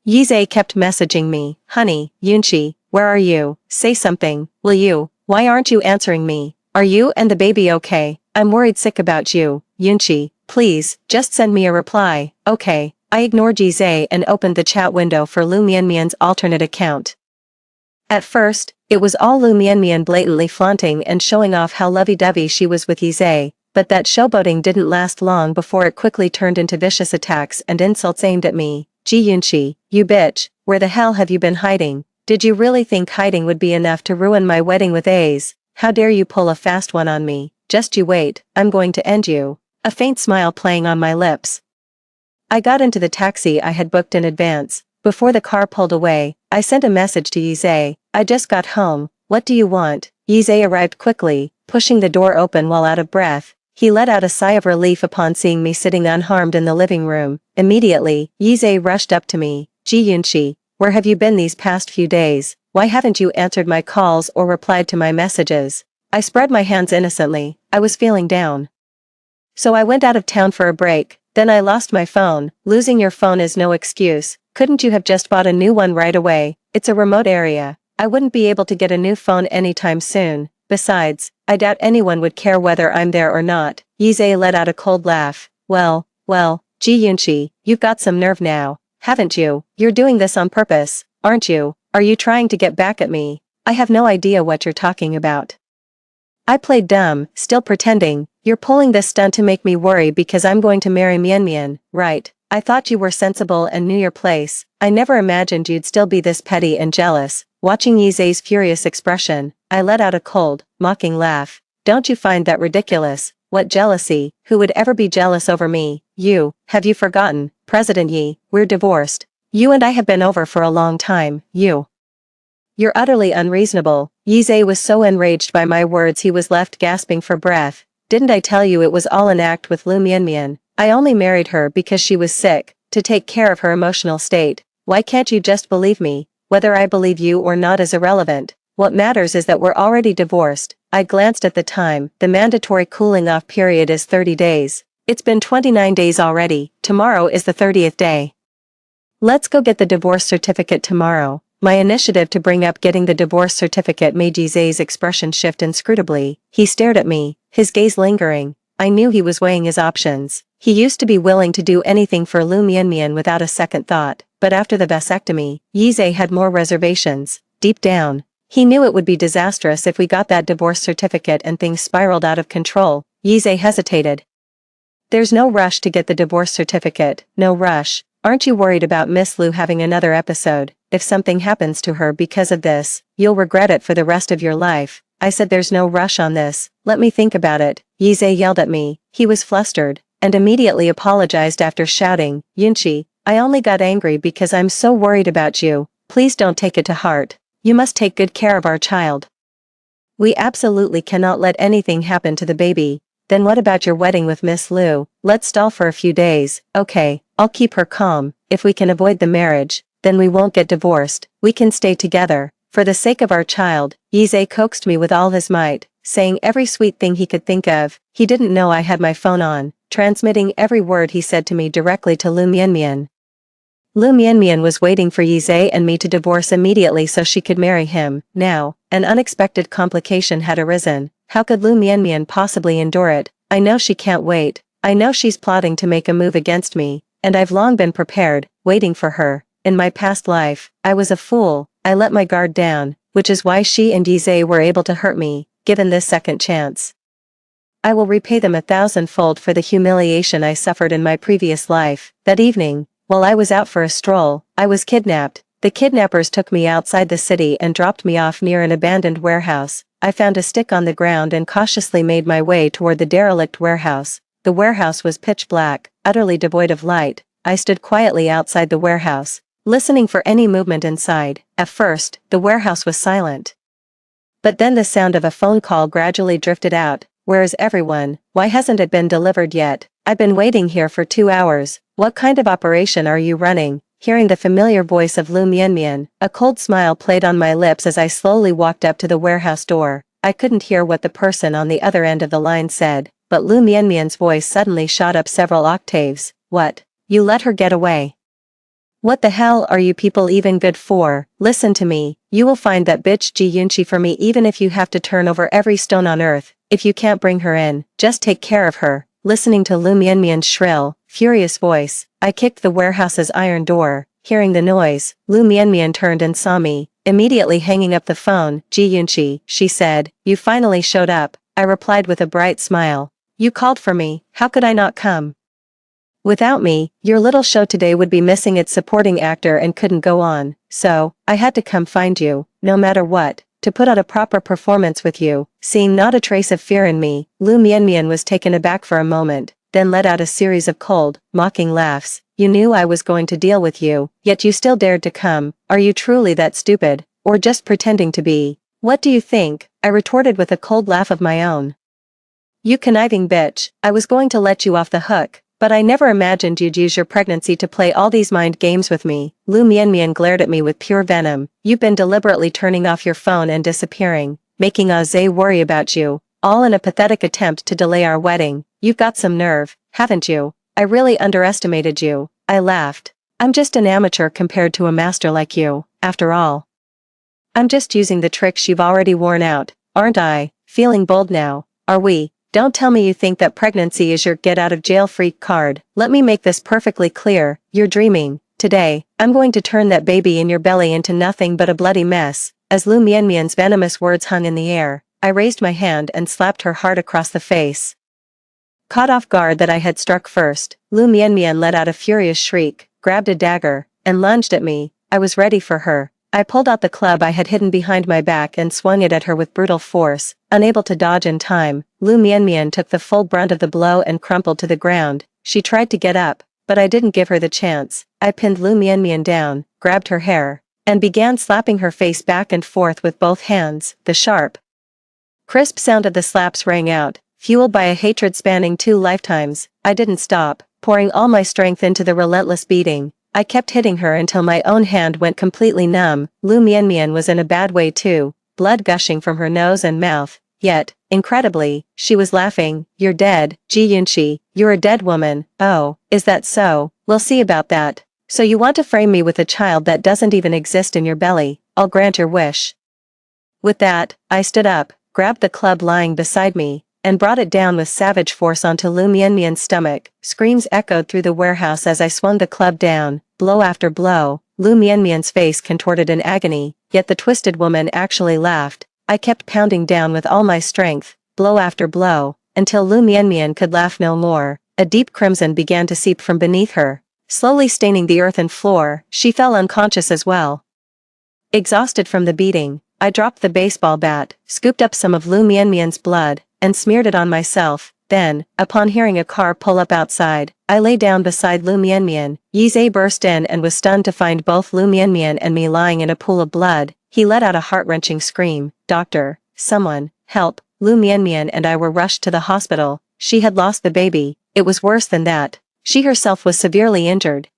Yizhe kept messaging me. Honey, Yunqi, where are you? Say something, will you? Why aren't you answering me? Are you and the baby okay? I'm worried sick about you, Yunqi. Please, just send me a reply. Okay. I ignored Yizhe and opened the chat window for Lu Mianmian's alternate account. At first, it was all Lu Mianmian blatantly flaunting and showing off how lovey-dovey she was with Yizhe, but that showboating didn't last long before it quickly turned into vicious attacks and insults aimed at me. Gee Yunqi, you bitch, where the hell have you been hiding? Did you really think hiding would be enough to ruin my wedding with A's? How dare you pull a fast one on me? Just you wait, I'm going to end you. A faint smile playing on my lips. I got into the taxi I had booked in advance. Before the car pulled away, I sent a message to Yizhe. I just got home, what do you want? Yizhe arrived quickly, pushing the door open while out of breath. He let out a sigh of relief upon seeing me sitting unharmed in the living room. Immediately, Yizhe rushed up to me. Gee Yunqi, where have you been these past few days? Why haven't you answered my calls or replied to my messages? I spread my hands innocently. I was feeling down. So I went out of town for a break. Then I lost my phone. Losing your phone is no excuse. Couldn't you have just bought a new one right away? It's a remote area. I wouldn't be able to get a new phone anytime soon. Besides, I doubt anyone would care whether I'm there or not. Yizhe let out a cold laugh. Well, gee Yunqi, you've got some nerve now, haven't you? You're doing this on purpose, aren't you? Are you trying to get back at me? I have no idea what you're talking about. I played dumb, still pretending. You're pulling this stunt to make me worry because I'm going to marry Mianmian, right? I thought you were sensible and knew your place. I never imagined you'd still be this petty and jealous. Watching Yize's furious expression, I let out a cold, mocking laugh. Don't you find that ridiculous? What jealousy? Who would ever be jealous over me? You. Have you forgotten, President Yi, we're divorced. You and I have been over for a long time, you. You're utterly unreasonable. Yize was so enraged by my words he was left gasping for breath. Didn't I tell you it was all an act with Lu Mianmian? I only married her because she was sick, to take care of her emotional state. Why can't you just believe me? Whether I believe you or not is irrelevant. What matters is that we're already divorced. I glanced at the time. The mandatory cooling off period is 30 days. It's been 29 days already. Tomorrow is the 30th day. Let's go get the divorce certificate tomorrow. My initiative to bring up getting the divorce certificate made Yize's expression shift inscrutably. He stared at me, his gaze lingering. I knew he was weighing his options. He used to be willing to do anything for Lu Mianmian without a second thought, but after the vasectomy, Yize had more reservations. Deep down, he knew it would be disastrous if we got that divorce certificate and things spiraled out of control. Yize hesitated. There's no rush to get the divorce certificate, no rush. Aren't you worried about Miss Lu having another episode? If something happens to her because of this, you'll regret it for the rest of your life. I said there's no rush on this, let me think about it. Yize yelled at me. He was flustered, and immediately apologized after shouting, Yunqi, I only got angry because I'm so worried about you. Please don't take it to heart. You must take good care of our child. We absolutely cannot let anything happen to the baby. Then what about your wedding with Miss Lu? Let's stall for a few days. Okay, I'll keep her calm. If we can avoid the marriage, then we won't get divorced. We can stay together. For the sake of our child, Yize coaxed me with all his might, saying every sweet thing he could think of. He didn't know I had my phone on, transmitting every word he said to me directly to Lu Mianmian. Lu Mianmian was waiting for Yize and me to divorce immediately so she could marry him. Now, an unexpected complication had arisen. How could Lu Mianmian possibly endure it? I know she can't wait. I know she's plotting to make a move against me, and I've long been prepared, waiting for her. In my past life, I was a fool. I let my guard down, which is why she and Yize were able to hurt me, given this second chance. I will repay them 1,000-fold for the humiliation I suffered in my previous life. That evening, while I was out for a stroll, I was kidnapped. The kidnappers took me outside the city and dropped me off near an abandoned warehouse. I found a stick on the ground and cautiously made my way toward the derelict warehouse. The warehouse was pitch black, utterly devoid of light. I stood quietly outside the warehouse, listening for any movement inside. At first, the warehouse was silent. But then the sound of a phone call gradually drifted out. Where is everyone? Why hasn't it been delivered yet? I've been waiting here for 2 hours. What kind of operation are you running? Hearing the familiar voice of Lu Mianmian, a cold smile played on my lips as I slowly walked up to the warehouse door. I couldn't hear what the person on the other end of the line said, but Lu Mianmian's voice suddenly shot up several octaves. What? You let her get away? What the hell are you people even good for? Listen to me. You will find that bitch Ji Yunqi for me even if you have to turn over every stone on earth. If you can't bring her in, just take care of her. Listening to Lu Mianmian's shrill, furious voice, I kicked the warehouse's iron door. Hearing the noise, Lu Mianmian turned and saw me. Immediately hanging up the phone, Ji Yunqi, she said, you finally showed up. I replied with a bright smile. You called for me, how could I not come? Without me, your little show today would be missing its supporting actor and couldn't go on, so, I had to come find you, no matter what, to put out a proper performance with you. Seeing not a trace of fear in me, Lu Mianmian was taken aback for a moment, then let out a series of cold, mocking laughs. You knew I was going to deal with you, yet you still dared to come. Are you truly that stupid, or just pretending to be? What do you think? I retorted with a cold laugh of my own. You conniving bitch, I was going to let you off the hook. But I never imagined you'd use your pregnancy to play all these mind games with me. Lu Mianmian glared at me with pure venom. You've been deliberately turning off your phone and disappearing, making Aze worry about you, all in a pathetic attempt to delay our wedding. You've got some nerve, haven't you? I really underestimated you. I laughed. I'm just an amateur compared to a master like you, after all. I'm just using the tricks you've already worn out, aren't I? Feeling bold now, are we? Don't tell me you think that pregnancy is your get-out-of-jail-free card. Let me make this perfectly clear. You're dreaming. Today, I'm going to turn that baby in your belly into nothing but a bloody mess. As Lu Mianmian's venomous words hung in the air, I raised my hand and slapped her hard across the face. Caught off guard that I had struck first, Lu Mianmian let out a furious shriek, grabbed a dagger, and lunged at me. I was ready for her. I pulled out the club I had hidden behind my back and swung it at her with brutal force. Unable to dodge in time, Lu Mianmian took the full brunt of the blow and crumpled to the ground. She tried to get up, but I didn't give her the chance. I pinned Lu Mianmian down, grabbed her hair, and began slapping her face back and forth with both hands. The sharp, crisp sound of the slaps rang out, fueled by a hatred spanning 2 lifetimes. I didn't stop, pouring all my strength into the relentless beating. I kept hitting her until my own hand went completely numb. Lu Mianmian was in a bad way too, blood gushing from her nose and mouth. Yet, incredibly, she was laughing. "You're dead, Ji Yunqi. You're a dead woman." "Oh, is that so? We'll see about that. So you want to frame me with a child that doesn't even exist in your belly? I'll grant your wish." With that, I stood up, grabbed the club lying beside me, and brought it down with savage force onto Lu Mianmian's stomach. Screams echoed through the warehouse as I swung the club down, blow after blow. Lu Mianmian's face contorted in agony, yet the twisted woman actually laughed. I kept pounding down with all my strength, blow after blow, until Lu Mianmian could laugh no more. A deep crimson began to seep from beneath her, slowly staining the earthen floor. She fell unconscious as well. Exhausted from the beating, I dropped the baseball bat, scooped up some of Lu Mianmian's blood, and smeared it on myself. Then, upon hearing a car pull up outside, I lay down beside Lu Mianmian. Yi Zhe burst in and was stunned to find both Lu Mianmian and me lying in a pool of blood. He let out a heart-wrenching scream. "Doctor, someone, help." Lu Mianmian and I were rushed to the hospital. She had lost the baby. It was worse than that. She herself was severely injured,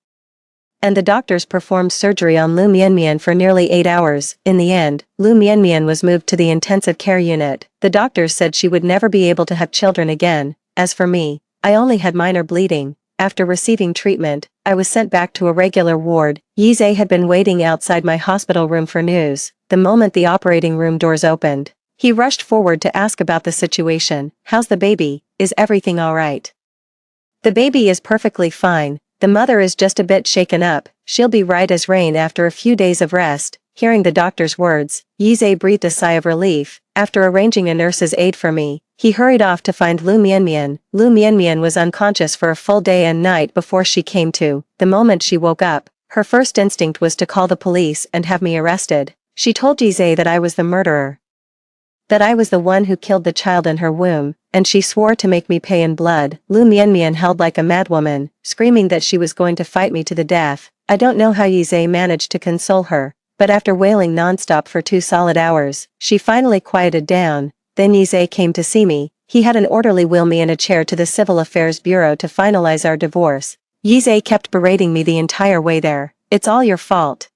and the doctors performed surgery on Lu Mianmian for nearly 8 hours. In the end, Lu Mianmian was moved to the intensive care unit. The doctors said she would never be able to have children again. As for me, I only had minor bleeding. After receiving treatment, I was sent back to a regular ward. Yi Zhe had been waiting outside my hospital room for news. The moment the operating room doors opened, he rushed forward to ask about the situation. "How's the baby? Is everything all right?" "The baby is perfectly fine. The mother is just a bit shaken up. She'll be right as rain after a few days of rest." Hearing the doctor's words, Yi Zhe breathed a sigh of relief. After arranging a nurse's aide for me, he hurried off to find Lu Mianmian. Lu Mianmian was unconscious for a full day and night before she came to. The moment she woke up, her first instinct was to call the police and have me arrested. She told Yi Zhe that I was the murderer, that I was the one who killed the child in her womb, and she swore to make me pay in blood. Lu Mianmian held like a madwoman, screaming that she was going to fight me to the death. I don't know how Yi Zhe managed to console her, but after wailing nonstop for 2 solid hours, she finally quieted down. Then Yi Zhe came to see me. He had an orderly wheel me in a chair to the Civil Affairs Bureau to finalize our divorce. Yi Zhe kept berating me the entire way there. "It's all your fault.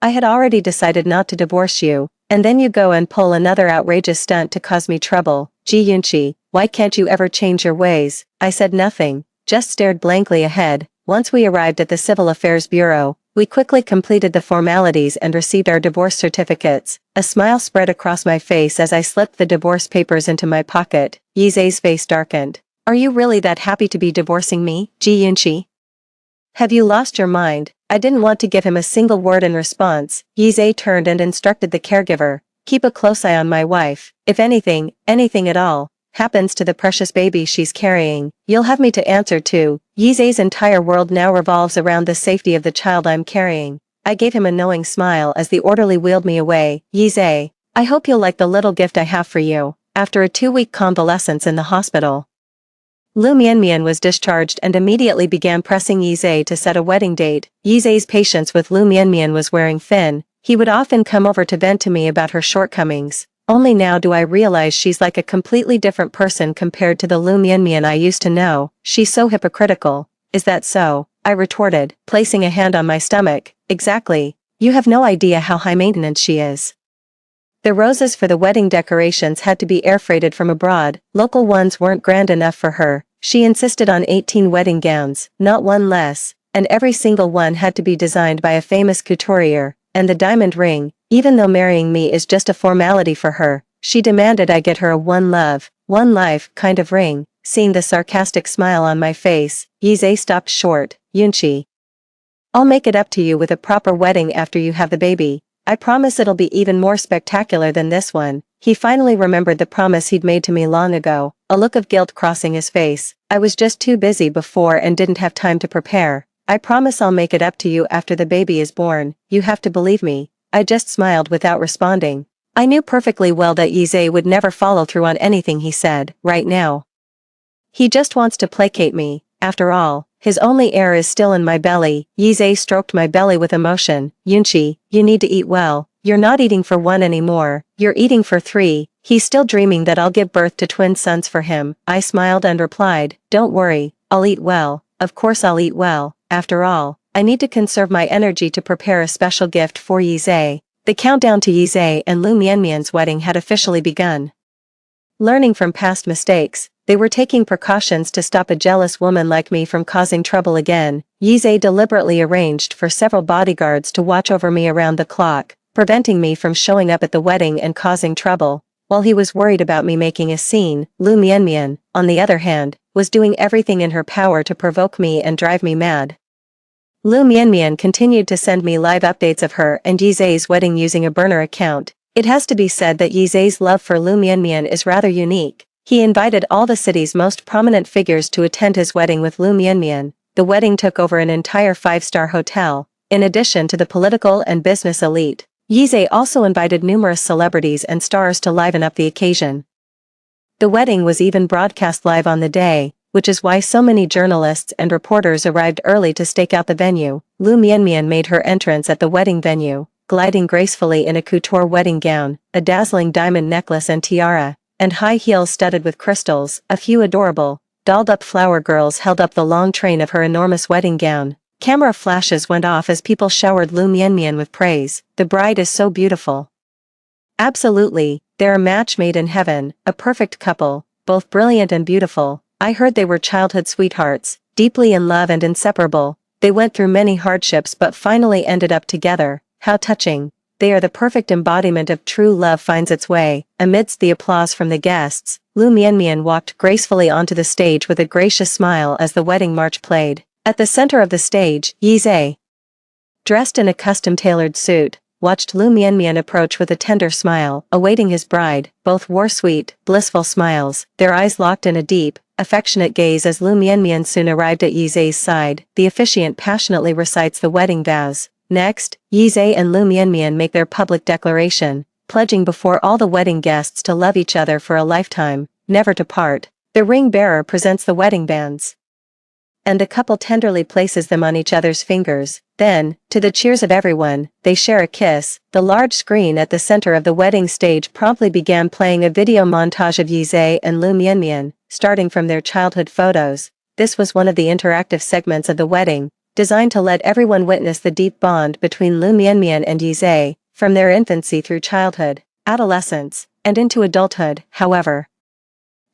I had already decided not to divorce you, and then you go and pull another outrageous stunt to cause me trouble. Ji Yunqi, why can't you ever change your ways?" I said nothing, just stared blankly ahead. Once we arrived at the Civil Affairs Bureau, we quickly completed the formalities and received our divorce certificates. A smile spread across my face as I slipped the divorce papers into my pocket. Yi Zhe's face darkened. "Are you really that happy to be divorcing me, Ji Yunqi? Have you lost your mind?" I didn't want to give him a single word in response. Yi Zhe turned and instructed the caregiver, "Keep a close eye on my wife. If anything at all, happens to the precious baby she's carrying, you'll have me to answer to." Yi Zhe's entire world now revolves around the safety of the child I'm carrying. I gave him a knowing smile as the orderly wheeled me away. "Yi Zhe, I hope you'll like the little gift I have for you." After a 2-week convalescence in the hospital, Lu Mianmian was discharged and immediately began pressing Yi Zhe to set a wedding date. Yi Zhe's patience with Lu Mianmian was wearing thin. He would often come over to vent to me about her shortcomings. Only now do I realize she's like a completely different person compared to the Lu Mianmian I used to know. "She's so hypocritical." "Is that so?" I retorted, placing a hand on my stomach. "Exactly. You have no idea how high maintenance she is." The roses for the wedding decorations had to be air freighted from abroad. Local ones weren't grand enough for her. She insisted on 18 wedding gowns, not one less, and every single one had to be designed by a famous couturier. And the diamond ring, even though marrying me is just a formality for her, she demanded I get her a one love, one life kind of ring. Seeing the sarcastic smile on my face, Yi Zhe stopped short. "Yunqi, I'll make it up to you with a proper wedding after you have the baby. I promise it'll be even more spectacular than this one." He finally remembered the promise he'd made to me long ago. a look of guilt crossing his face. I was just too busy before and didn't have time to prepare. I promise I'll make it up to you after the baby is born, you have to believe me. I just smiled without responding. I knew perfectly well that Yizhe would never follow through on anything he said, right now. He just wants to placate me, after all, his only heir is still in my belly. Yizhe stroked my belly with emotion. Yunqi, you need to eat well, you're not eating for one anymore, you're eating for three. He's still dreaming that I'll give birth to twin sons for him. I smiled and replied, don't worry, I'll eat well, of course I'll eat well, after all, I need to conserve my energy to prepare a special gift for Yizhe. The countdown to Yizhe and Lu Mianmian's wedding had officially begun. Learning from past mistakes, they were taking precautions to stop a jealous woman like me from causing trouble again. Yizhe deliberately arranged for several bodyguards to watch over me around the clock, preventing me from showing up at the wedding and causing trouble. While he was worried about me making a scene, Lu Mianmian, on the other hand, was doing everything in her power to provoke me and drive me mad. Lu Mianmian continued to send me live updates of her and Yizhe's wedding using a burner account. It has to be said that Yizhe's love for Lu Mianmian is rather unique. He invited all the city's most prominent figures to attend his wedding with Lu Mianmian. The wedding took over an entire 5-star hotel, in addition to the political and business elite. Yizhe also invited numerous celebrities and stars to liven up the occasion. The wedding was even broadcast live on the day, which is why so many journalists and reporters arrived early to stake out the venue. Lu Mianmian made her entrance at the wedding venue, gliding gracefully in a couture wedding gown, a dazzling diamond necklace and tiara, and high heels studded with crystals. A few adorable, dolled-up flower girls held up the long train of her enormous wedding gown. Camera flashes went off as people showered Lu Mianmian with praise. The bride is so beautiful. Absolutely, they're a match made in heaven, a perfect couple, both brilliant and beautiful. I heard they were childhood sweethearts, deeply in love and inseparable. They went through many hardships but finally ended up together. How touching. They are the perfect embodiment of true love finds its way. Amidst the applause from the guests, Lu Mianmian walked gracefully onto the stage with a gracious smile as the wedding march played. At the center of the stage, Yizhe, dressed in a custom-tailored suit, watched Lu Mianmian approach with a tender smile, awaiting his bride. Both wore sweet, blissful smiles, their eyes locked in a deep, affectionate gaze as Lu Mianmian soon arrived at Yizhe's side. The officiant passionately recites the wedding vows. Next, Yizhe and Lu Mianmian make their public declaration, pledging before all the wedding guests to love each other for a lifetime, never to part. The ring bearer presents the wedding bands, and the couple tenderly places them on each other's fingers. Then, to the cheers of everyone, they share a kiss. The large screen at the center of the wedding stage promptly began playing a video montage of Yizhe and Lu Mianmian, starting from their childhood photos. This was one of the interactive segments of the wedding, designed to let everyone witness the deep bond between Lu Mianmian and Yizhe, from their infancy through childhood, adolescence, and into adulthood. However,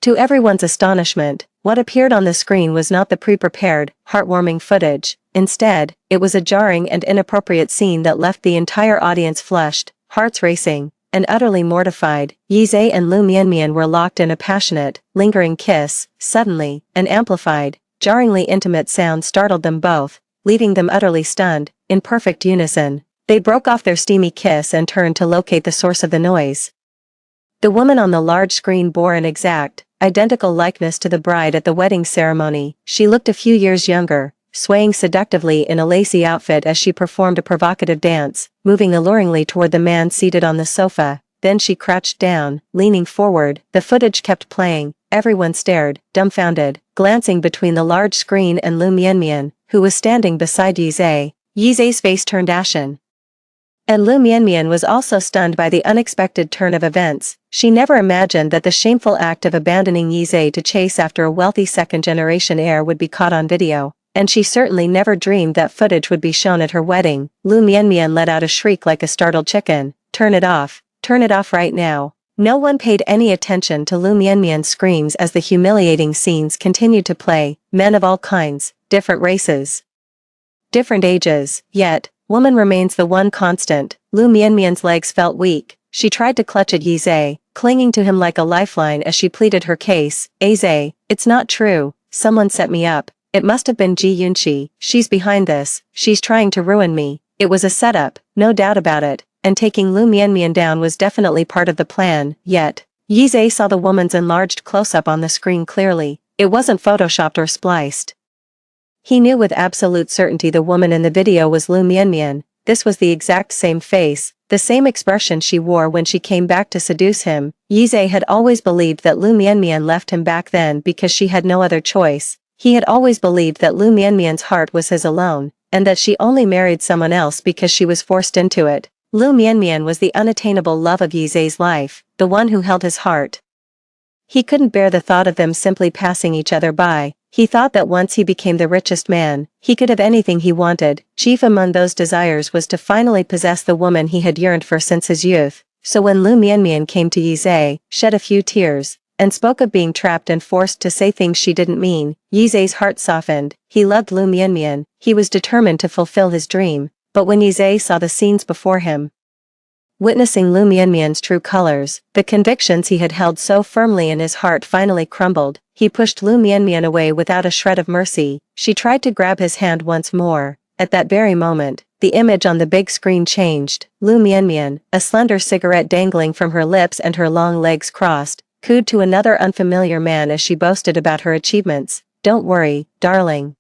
to everyone's astonishment, what appeared on the screen was not the pre-prepared, heartwarming footage. Instead, it was a jarring and inappropriate scene that left the entire audience flushed, hearts racing, and utterly mortified. Yizhe and Lu Mianmian were locked in a passionate, lingering kiss. Suddenly, an amplified, jarringly intimate sound startled them both, leaving them utterly stunned. In perfect unison, they broke off their steamy kiss and turned to locate the source of the noise. The woman on the large screen bore an exact, identical likeness to the bride at the wedding ceremony. She looked a few years younger, swaying seductively in a lacy outfit as she performed a provocative dance, moving alluringly toward the man seated on the sofa. Then she crouched down, leaning forward. The footage kept playing. Everyone stared, dumbfounded, glancing between the large screen and Lu Mianmian, who was standing beside Yizhe. Yizhe's face turned ashen, and Lu Mianmian was also stunned by the unexpected turn of events. She never imagined that the shameful act of abandoning Yizhe to chase after a wealthy second-generation heir would be caught on video, and she certainly never dreamed that footage would be shown at her wedding. Lu Mianmian let out a shriek like a startled chicken. Turn it off right now. No one paid any attention to Lu Mianmian's screams as the humiliating scenes continued to play. Men of all kinds, different races, different ages, yet, woman remains the one constant. Lu Mianmian's legs felt weak. She tried to clutch at Yizhe, clinging to him like a lifeline as she pleaded her case. Yizhe, it's not true. Someone set me up. It must have been Ji Yunqi. She's behind this. She's trying to ruin me. It was a setup, no doubt about it, and taking Lu Mianmian down was definitely part of the plan. Yet, Yizhe saw the woman's enlarged close-up on the screen clearly. It wasn't photoshopped or spliced. He knew with absolute certainty the woman in the video was Lu Mianmian. This was the exact same face, the same expression she wore when she came back to seduce him. Yizhe had always believed that Lu Mianmian left him back then because she had no other choice. He had always believed that Lu Mianmian's heart was his alone, and that she only married someone else because she was forced into it. Lu Mianmian was the unattainable love of Yizhe's life, the one who held his heart. He couldn't bear the thought of them simply passing each other by. He thought that once he became the richest man, he could have anything he wanted. Chief among those desires was to finally possess the woman he had yearned for since his youth. So when Lu Mianmian came to Yizhe, shed a few tears, and spoke of being trapped and forced to say things she didn't mean, Yizhe's heart softened. He loved Lu Mianmian, he was determined to fulfill his dream. But when Yizhe saw the scenes before him, witnessing Lu Mianmian's true colors, the convictions he had held so firmly in his heart finally crumbled. He pushed Lu Mianmian away without a shred of mercy. She tried to grab his hand once more. At that very moment, the image on the big screen changed. Lu Mianmian, a slender cigarette dangling from her lips and her long legs crossed, cooed to another unfamiliar man as she boasted about her achievements. "Don't worry, darling.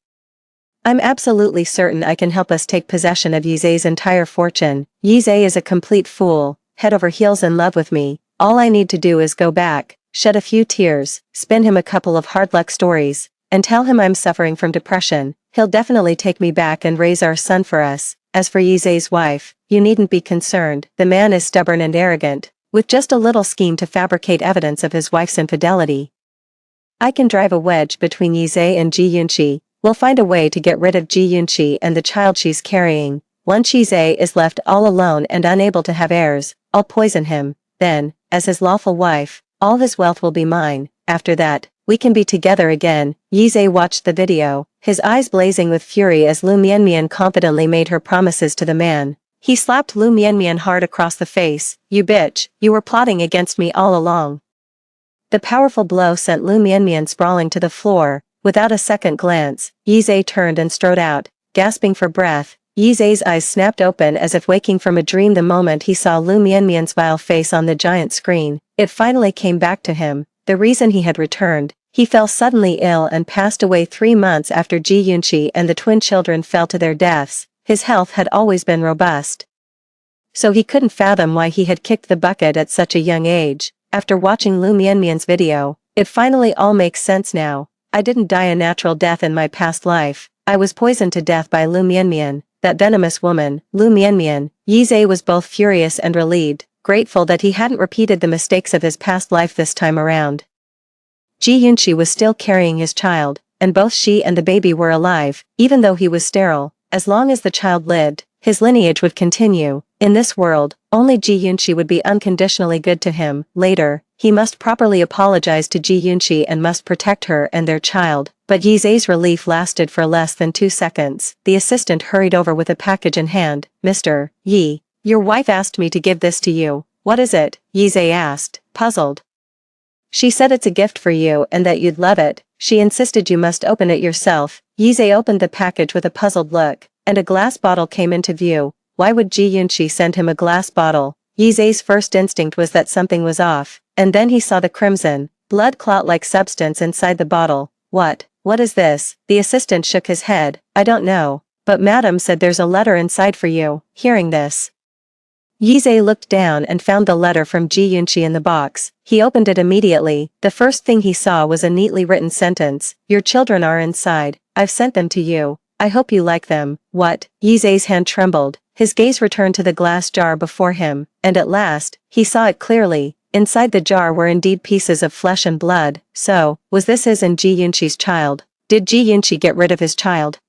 I'm absolutely certain I can help us take possession of Yizhe's entire fortune. Yizhe is a complete fool, head over heels in love with me. All I need to do is go back, shed a few tears, spin him a couple of hard luck stories, and tell him I'm suffering from depression. He'll definitely take me back and raise our son for us. As for Yizhe's wife, you needn't be concerned. The man is stubborn and arrogant, with just a little scheme to fabricate evidence of his wife's infidelity. I can drive a wedge between Yizhe and Ji Yunqi. We'll find a way to get rid of Ji Yunqi and the child she's carrying. Once Yizhe is left all alone and unable to have heirs, I'll poison him. Then, as his lawful wife, all his wealth will be mine. After that, we can be together again." Yizhe watched the video, his eyes blazing with fury as Lu Mianmian confidently made her promises to the man. He slapped Lu Mianmian hard across the face. "You bitch, you were plotting against me all along." The powerful blow sent Lu Mianmian sprawling to the floor. Without a second glance, Yizhe turned and strode out. Gasping for breath, Yizhe's eyes snapped open as if waking from a dream the moment he saw Lu Mianmian's vile face on the giant screen. It finally came back to him, the reason he had returned. He fell suddenly ill and passed away 3 months after Ji Yunqi and the twin children fell to their deaths. His health had always been robust, so he couldn't fathom why he had kicked the bucket at such a young age. After watching Lu Mianmian's video, it finally all makes sense now. I didn't die a natural death in my past life. I was poisoned to death by Lu Mianmian, that venomous woman, Lu Mianmian. Yizhe was both furious and relieved, grateful that he hadn't repeated the mistakes of his past life this time around. Ji Yunqi was still carrying his child, and both she and the baby were alive, even though he was sterile. As long as the child lived, his lineage would continue. In this world, only Ji Yunqi would be unconditionally good to him. Later, he must properly apologize to Ji Yunqi and must protect her and their child. But Yizhe's relief lasted for less than 2 seconds. The assistant hurried over with a package in hand. "Mr. Yi, your wife asked me to give this to you." "What is it?" Yizhe asked, puzzled. "She said it's a gift for you and that you'd love it. She insisted you must open it yourself." Yizhe opened the package with a puzzled look, and a glass bottle came into view. Why would Ji Yunqi send him a glass bottle? Yizhe's first instinct was that something was off, and then he saw the crimson, blood clot-like substance inside the bottle. What is this?" The assistant shook his head. "I don't know, but Madam said there's a letter inside for you." Hearing this, Yizhe looked down and found the letter from Ji Yunqi in the box. He opened it immediately. The first thing he saw was a neatly written sentence. "Your children are inside. I've sent them to you. I hope you like them." "What?" Yizhe's hand trembled. His gaze returned to the glass jar before him, and at last, he saw it clearly. Inside the jar were indeed pieces of flesh and blood. So, was this his and Ji Yunqi's child? Did Ji Yunqi get rid of his child?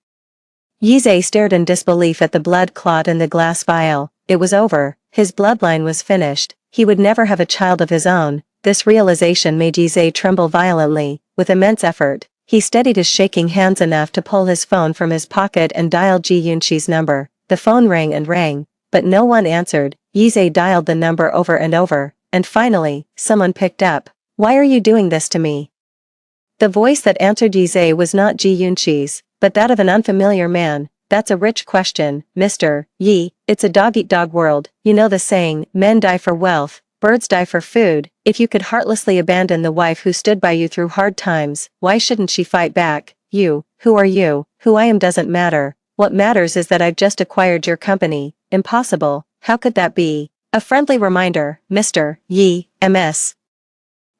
Yizhe stared in disbelief at the blood clot in the glass vial. It was over. His bloodline was finished. He would never have a child of his own. This realization made Yizhe tremble violently. With immense effort, he steadied his shaking hands enough to pull his phone from his pocket and dial Ji Yunqi's number. The phone rang and rang, but no one answered. Yizhe dialed the number over and over, and finally, someone picked up. "Why are you doing this to me?" The voice that answered Yizhe was not Ji Yunqi's, but that of an unfamiliar man. "That's a rich question, Mr. Yi. It's a dog-eat-dog world. You know the saying, men die for wealth. Birds die for food. If you could heartlessly abandon the wife who stood by you through hard times, why shouldn't she fight back? You, who are you? Who I am doesn't matter. What matters is that I've just acquired your company. Impossible. How could that be? A friendly reminder, Mr. Yi, MS.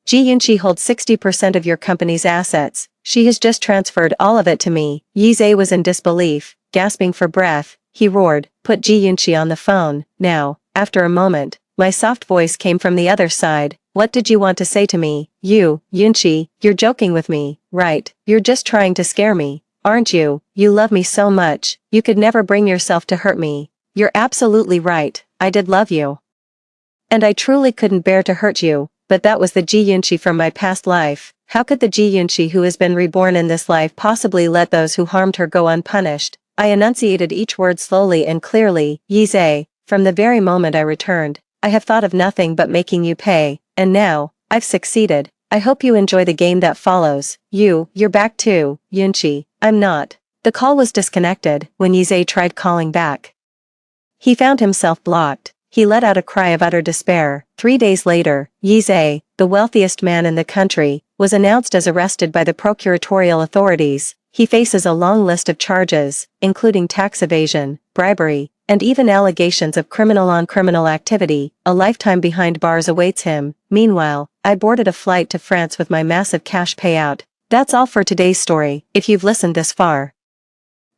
Ji Yunqi holds 60% of your company's assets. She has just transferred all of it to me. Yi Zhe was in disbelief, gasping for breath. He roared, put Ji Yunqi on the phone, now. After a moment, my soft voice came from the other side. What did you want to say to me? You, Yunqi, you're joking with me, right? You're just trying to scare me, aren't you? You love me so much, you could never bring yourself to hurt me. You're absolutely right, I did love you. And I truly couldn't bear to hurt you, but that was the Ji Yunqi from my past life. How could the Ji Yunqi who has been reborn in this life possibly let those who harmed her go unpunished? I enunciated each word slowly and clearly. Yi Zhe, from the very moment I returned, I have thought of nothing but making you pay, and now, I've succeeded. I hope you enjoy the game that follows. You're back too, Yunqi. I'm not. The call was disconnected when Yi Zhe tried calling back. He found himself blocked. He let out a cry of utter despair. 3 days later, Yi Zhe, the wealthiest man in the country, was announced as arrested by the procuratorial authorities. He faces a long list of charges, including tax evasion, bribery, and even allegations of criminal-on-criminal activity. A lifetime behind bars awaits him. Meanwhile, I boarded a flight to France with my massive cash payout. That's all for today's story. If you've listened this far,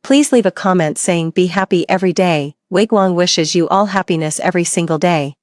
please leave a comment saying be happy every day. Wei Guang wishes you all happiness every single day.